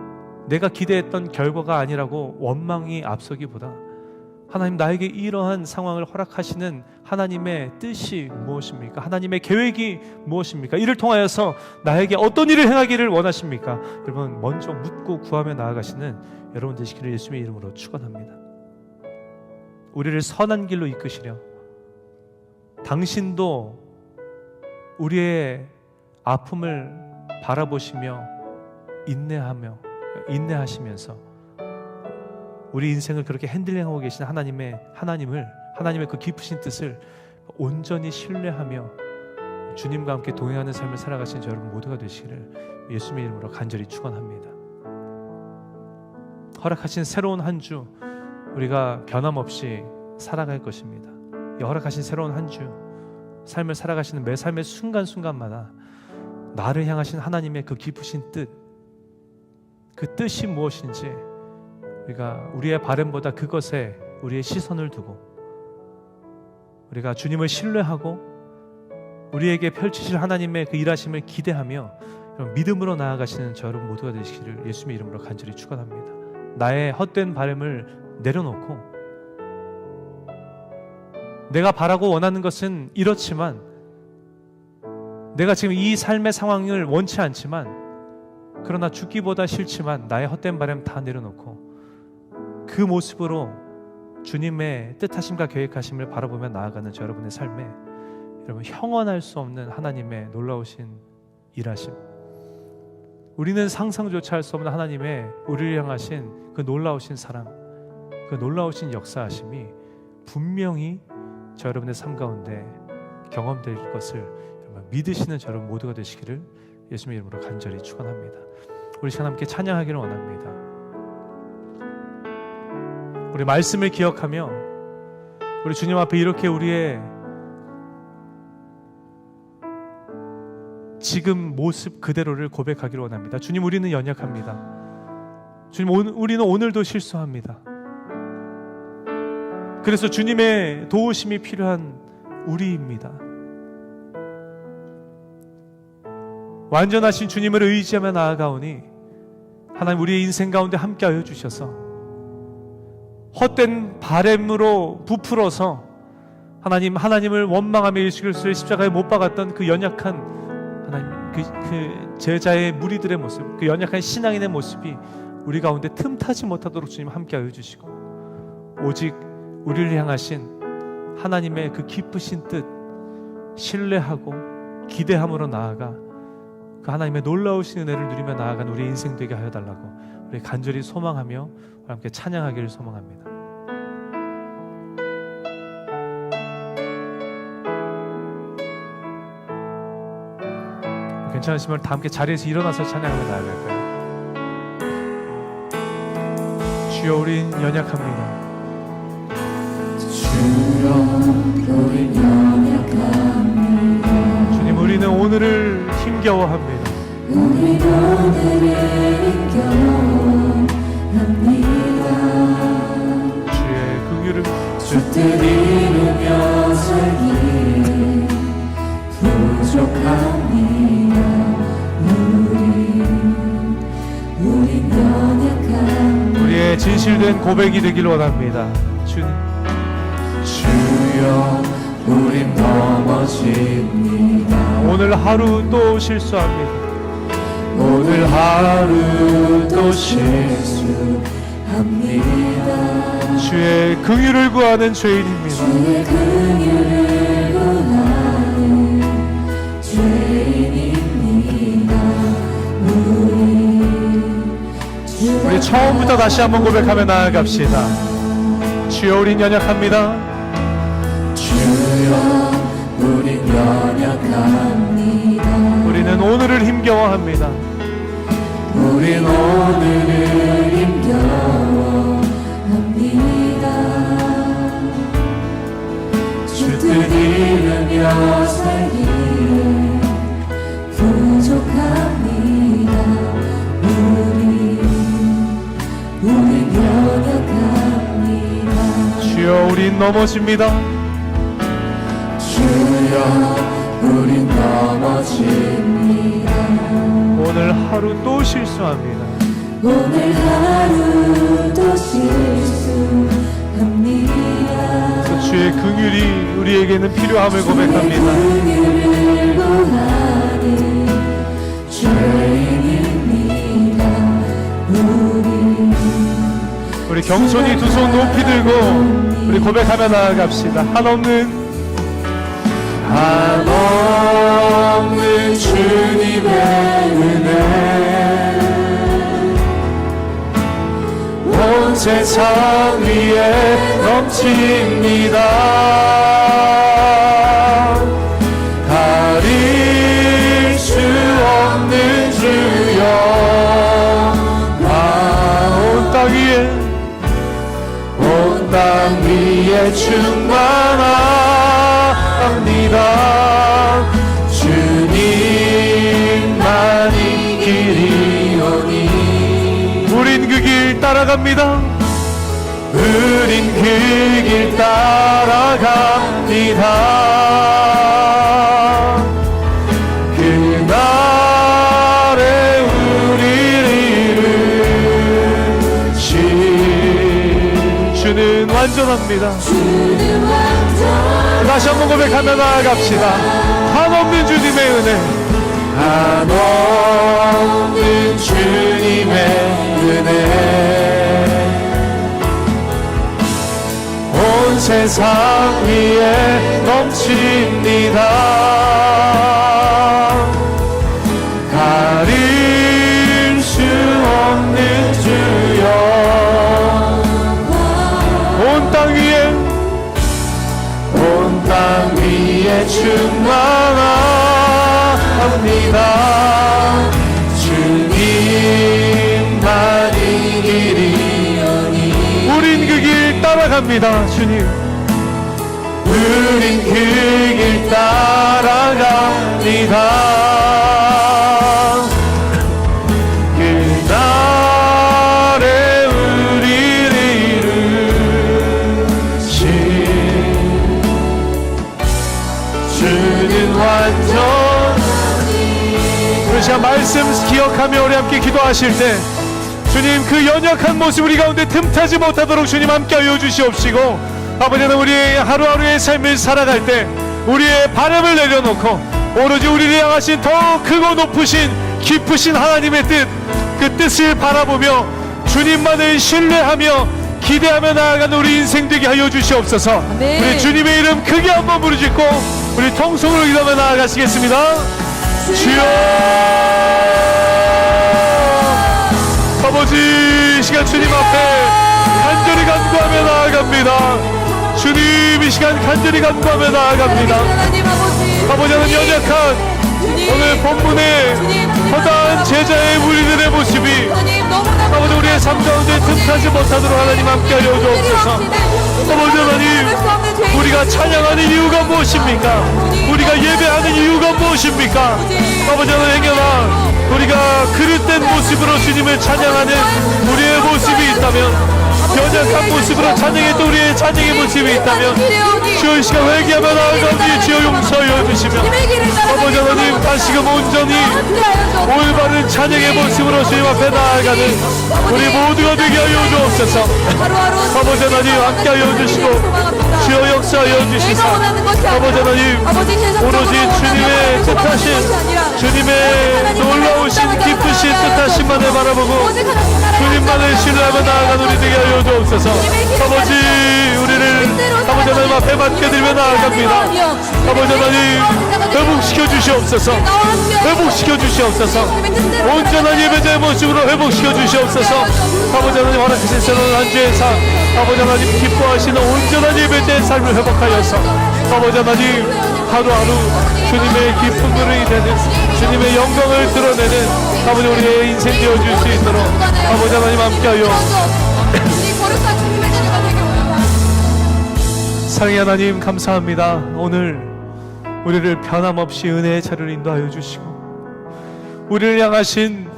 Speaker 1: 내가 기대했던 결과가 아니라고 원망이 앞서기보다 하나님 나에게 이러한 상황을 허락하시는 하나님의 뜻이 무엇입니까? 하나님의 계획이 무엇입니까? 이를 통하여서 나에게 어떤 일을 행하기를 원하십니까? 여러분 먼저 묻고 구하며 나아가시는 여러분 되시기를 예수님의 이름으로 축원합니다. 우리를 선한 길로 이끄시려 당신도 우리의 아픔을 바라보시며 인내하시면서 우리 인생을 그렇게 핸들링하고 계신 하나님의 그 깊으신 뜻을 온전히 신뢰하며 주님과 함께 동행하는 삶을 살아가신 저 여러분 모두가 되시기를 예수님의 이름으로 간절히 축원합니다. 허락하신 새로운 한 주 우리가 변함없이 살아갈 것입니다. 이 허락하신 새로운 한 주 삶을 살아가시는 매 삶의 순간순간마다 나를 향하신 하나님의 그 깊으신 뜻, 그 뜻이 무엇인지 우리가 우리의 바람보다 그것에 우리의 시선을 두고 우리가 주님을 신뢰하고 우리에게 펼치실 하나님의 그 일하심을 기대하며 믿음으로 나아가시는 저 여러분 모두가 되시기를 예수님의 이름으로 간절히 축원합니다. 나의 헛된 바람을 내려놓고 내가 바라고 원하는 것은 이렇지만 내가 지금 이 삶의 상황을 원치 않지만 그러나 죽기보다 싫지만 나의 헛된 바람 다 내려놓고 그 모습으로 주님의 뜻하심과 계획하심을 바라보며 나아가는 저 여러분의 삶에 여러분 형언할 수 없는 하나님의 놀라우신 일하심, 우리는 상상조차 할 수 없는 하나님의 우리를 향하신 그 놀라우신 사랑, 그 놀라우신 역사하심이 분명히 저 여러분의 삶 가운데 경험될 것을 믿으시는 저 여러분 모두가 되시기를 예수님의 이름으로 간절히 축원합니다. 우리 시간 함께 찬양하기를 원합니다. 우리 말씀을 기억하며 우리 주님 앞에 이렇게 우리의 지금 모습 그대로를 고백하기를 원합니다. 주님, 우리는 연약합니다. 주님, 우리는 오늘도 실수합니다. 그래서 주님의 도우심이 필요한 우리입니다. 완전하신 주님을 의지하며 나아가오니 하나님 우리의 인생 가운데 함께하여 주셔서 헛된 바램으로 부풀어서 하나님을 원망하며 예수 그리스도의 십자가에 못 박았던 그 연약한 하나님 그 제자의 무리들의 모습, 그 연약한 신앙인의 모습이 우리 가운데 틈타지 못하도록 주님 함께하여 주시고 오직 우리를 향하신 하나님의 그 기쁘신 뜻 신뢰하고 기대함으로 나아가 그 하나님의 놀라우신 은혜를 누리며 나아가는 우리의 인생 되게 하여 달라고 우리 간절히 소망하며 함께 찬양하기를 소망합니다. 괜찮으시면 다 함께 자리에서 일어나서 찬양하며 나아갈까요? 주여, 우린 연약합니다.
Speaker 2: 주여, 우린 연약합니다.
Speaker 1: 주님, 우리는 오늘을 힘겨워합니다.
Speaker 2: 우린 오늘을 힘겨워합니다.
Speaker 1: 주의 긍휼을
Speaker 2: 주 뜻 이루며 살기에 부족합니다. 우린 연약합니다.
Speaker 1: 우리의 진실된 고백이 되길 원합니다. 주님,
Speaker 2: 주여, 우린 넘어집니다.
Speaker 1: 오늘 하루 또 실수합니다.
Speaker 2: 오늘 하루 또 실수합니다.
Speaker 1: 주의 긍휼을 구하는 죄인입니다.
Speaker 2: 주의 긍휼을 구하는 죄인입니다.
Speaker 1: 우리 처음부터 다시 한번 고백하며 나아갑시다. 주여, 우린 연약합니다.
Speaker 2: 주여, 우린 연약합니다.
Speaker 1: 우리는 오늘을 힘겨워합니다.
Speaker 2: 우린 오늘을 힘겨워합니다. 주 뜻 이루며 살기에 부족합니다. 우린 연약합니다.
Speaker 1: 주여, 우린 넘어집니다.
Speaker 2: 주여, 우린 넘어집니다.
Speaker 1: 오늘 하루 또 실수합니다.
Speaker 2: 오늘 하루 또 실수합니다.
Speaker 1: 주의 긍휼이 우리에게는 필요함을 고백합니다.
Speaker 2: 긍휼을 구하는 죄인입니다.
Speaker 1: 우리 경손히 두 손 높이 들고 우리 고백하며 나아갑시다. 한없는
Speaker 2: 주님의 은혜
Speaker 1: 온 세상 위에 넘칩니다. 가릴 수 없는 주여, 온 땅 위에 충만합니다. 주님만이 길이오니 우린 그 길 따라갑니다. 우린 그 길 따라갑니다. 그날에 우리를 이루신 주는 완전합니다. 다시 한번 고백하며 나아갑시다. 한없는 주님의 은혜, 한없는 주님의 은혜 온 세상 위에 넘칩니다. 가릴 수 없는 주여 온 땅 위에 충만합니다. 주님만이 길이오니 우린 그 길 따라갑니다. 주님 우린 그 길 따라갑니다. 그날에 우리를 이루신 주는 완전하니 우리 시간 말씀 기억하며 우리 함께 기도하실 때 주님 그 연약한 모습 우리 가운데 틈타지 못하도록 주님 함께하여 주시옵시고 아버지 하나님 우리의 하루하루의 삶을 살아갈 때 우리의 바람을 내려놓고 오로지 우리를 향하신 더 크고 높으신 깊으신 하나님의 뜻 그 뜻을 바라보며 주님만을 신뢰하며 기대하며 나아가는 우리 인생 되게 하여 주시옵소서.
Speaker 2: 아멘.
Speaker 1: 우리 주님의 이름 크게 한번 부르짖고 우리 통성으로 기도하며 나아가시겠습니다. 주여 아버지 이 시간 주님 앞에 간절히 간구하며 나아갑니다. 주님 이 시간 간절히 간구하며 나아갑니다.
Speaker 2: 하나님
Speaker 1: 아버지 하나님 연약한 오늘 본문에 허다한 제자의 우리들의 모습이 아버지 우리의 삶 가운데 틈타지 못하도록 하나님 함께하여 주옵소서. 아버지 하나님 우리가 찬양하는 이유가 무엇입니까? 우리가 예배하는 이유가 무엇입니까? 아버지 하나님 행여나 우리가 그릇된 모습으로 주님을 찬양하는 우리의 모습이 있다면 연약한 모습으로 찬양했던 우리의 찬양의 모습이 있다면 주여 이 시간 회개하며 나아가오니 주여 용서하여 주시며 아버지 하나님 다시금 온전히 올바른 찬양의 모습으로 주님 앞에 나아가는 우리 모두가 되게 하여 주옵소서. 아버지 하나님 함께하여 주시고 주여 역사하여 주시사 아버지 하나님 오로지 주님의 뜻하신 주님의 놀라우신 기쁘신 뜻하신만을 바라보고 주님만을 신뢰하며 나아가는 우리 되게 하여 주옵소서. 아버지 우리를 아버지 하나님 앞에 맡겨드리며 나아갑니다. 아버지 하나님 회복시켜 주시옵소서. 회복시켜 주시옵소서. 온전한 예배자의 모습으로 회복시켜 주시옵소서. 아버지 하나님 허락하신 새로운 한 주의 삶 아버지 하나님 기뻐하시는 온전한 예배자의 삶을 회복하여서 아버지 하나님 하루하루 주님의 기쁜 그릇이 되는 주님의 영광을 드러내는 아버지 우리의 인생 되어줄 수 있도록 아버지 하나님 함께하여 사랑의 하나님 감사합니다. 오늘 우리를 변함없이 은혜의 자리를 인도하여 주시고 우리를 향하신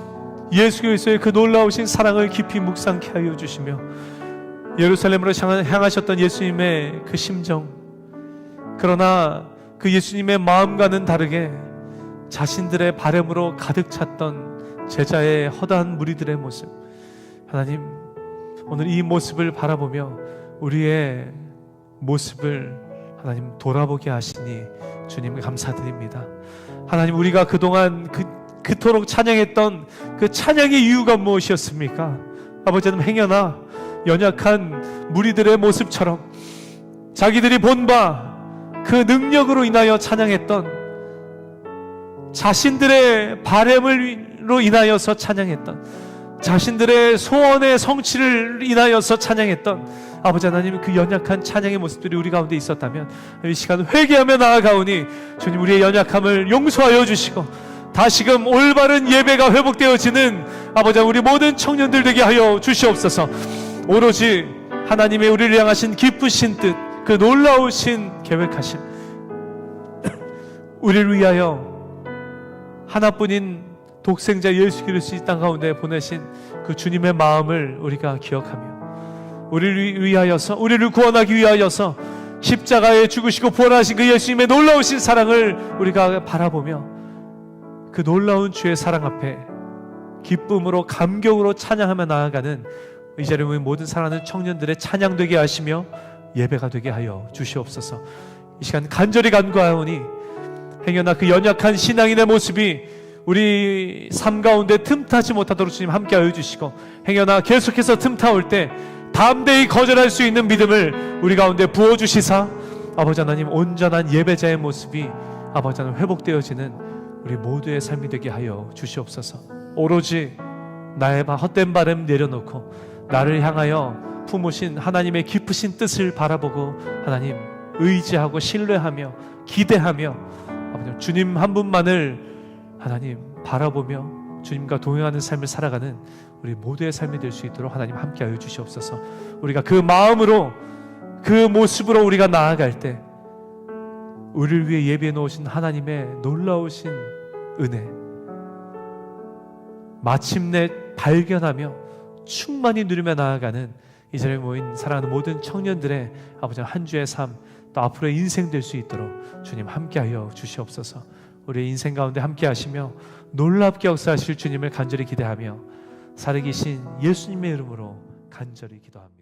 Speaker 1: 예수 그리스도의 그 놀라우신 사랑을 깊이 묵상케 하여 주시며 예루살렘으로 향하셨던 예수님의 그 심정 그러나 그 예수님의 마음과는 다르게 자신들의 바램으로 가득 찼던 제자의 허다한 무리들의 모습 하나님 오늘 이 모습을 바라보며 우리의 모습을 하나님 돌아보게 하시니 주님 감사드립니다. 하나님 우리가 그동안 그토록 찬양했던 그 찬양의 이유가 무엇이었습니까? 아버지 하나님 행여나 연약한 무리들의 모습처럼 자기들이 본 바 그 능력으로 인하여 찬양했던 자신들의 바램으로 인하여서 찬양했던 자신들의 소원의 성취를 인하여서 찬양했던 아버지 하나님 그 연약한 찬양의 모습들이 우리 가운데 있었다면 이 시간 회개하며 나아가오니 주님 우리의 연약함을 용서하여 주시고 다시금 올바른 예배가 회복되어지는 아버지 우리 모든 청년들 되게 하여 주시옵소서. 오로지 하나님의 우리를 향하신 기쁘신 뜻 그 놀라우신 계획하심 우리를 위하여 하나뿐인 독생자 예수 그리스도 이 땅 가운데 보내신 그 주님의 마음을 우리가 기억하며 우리를 위하여서 우리를 구원하기 위하여서 십자가에 죽으시고 부활하신 그 예수님의 놀라우신 사랑을 우리가 바라보며 그 놀라운 주의 사랑 앞에 기쁨으로 감격으로 찬양하며 나아가는 이 자리에 모인 모든 사랑하는 청년들의 찬양되게 하시며 예배가 되게 하여 주시옵소서. 이 시간 간절히 간구하오니 행여나 그 연약한 신앙인의 모습이 우리 삶 가운데 틈타지 못하도록 주님 함께하여 주시고, 행여나 계속해서 틈타올 때 담대히 거절할 수 있는 믿음을 우리 가운데 부어주시사 아버지 하나님, 온전한 예배자의 모습이 아버지 하나님 회복되어지는 우리 모두의 삶이 되게 하여 주시옵소서. 오로지 나의 헛된 바람 내려놓고 나를 향하여 품으신 하나님의 깊으신 뜻을 바라보고 하나님 의지하고 신뢰하며 기대하며 아버지 주님 한 분만을 하나님 바라보며 주님과 동행하는 삶을 살아가는 우리 모두의 삶이 될 수 있도록 하나님 함께하여 주시옵소서. 우리가 그 마음으로 그 모습으로 우리가 나아갈 때 우리를 위해 예비해 놓으신 하나님의 놀라우신 은혜 마침내 발견하며 충만히 누리며 나아가는 이 자리에 모인 사랑하는 모든 청년들의 아버지 한 주의 삶, 또 앞으로의 인생 될 수 있도록 주님 함께하여 주시옵소서. 우리의 인생 가운데 함께하시며 놀랍게 역사하실 주님을 간절히 기대하며 살아계신 예수님의 이름으로 간절히 기도합니다.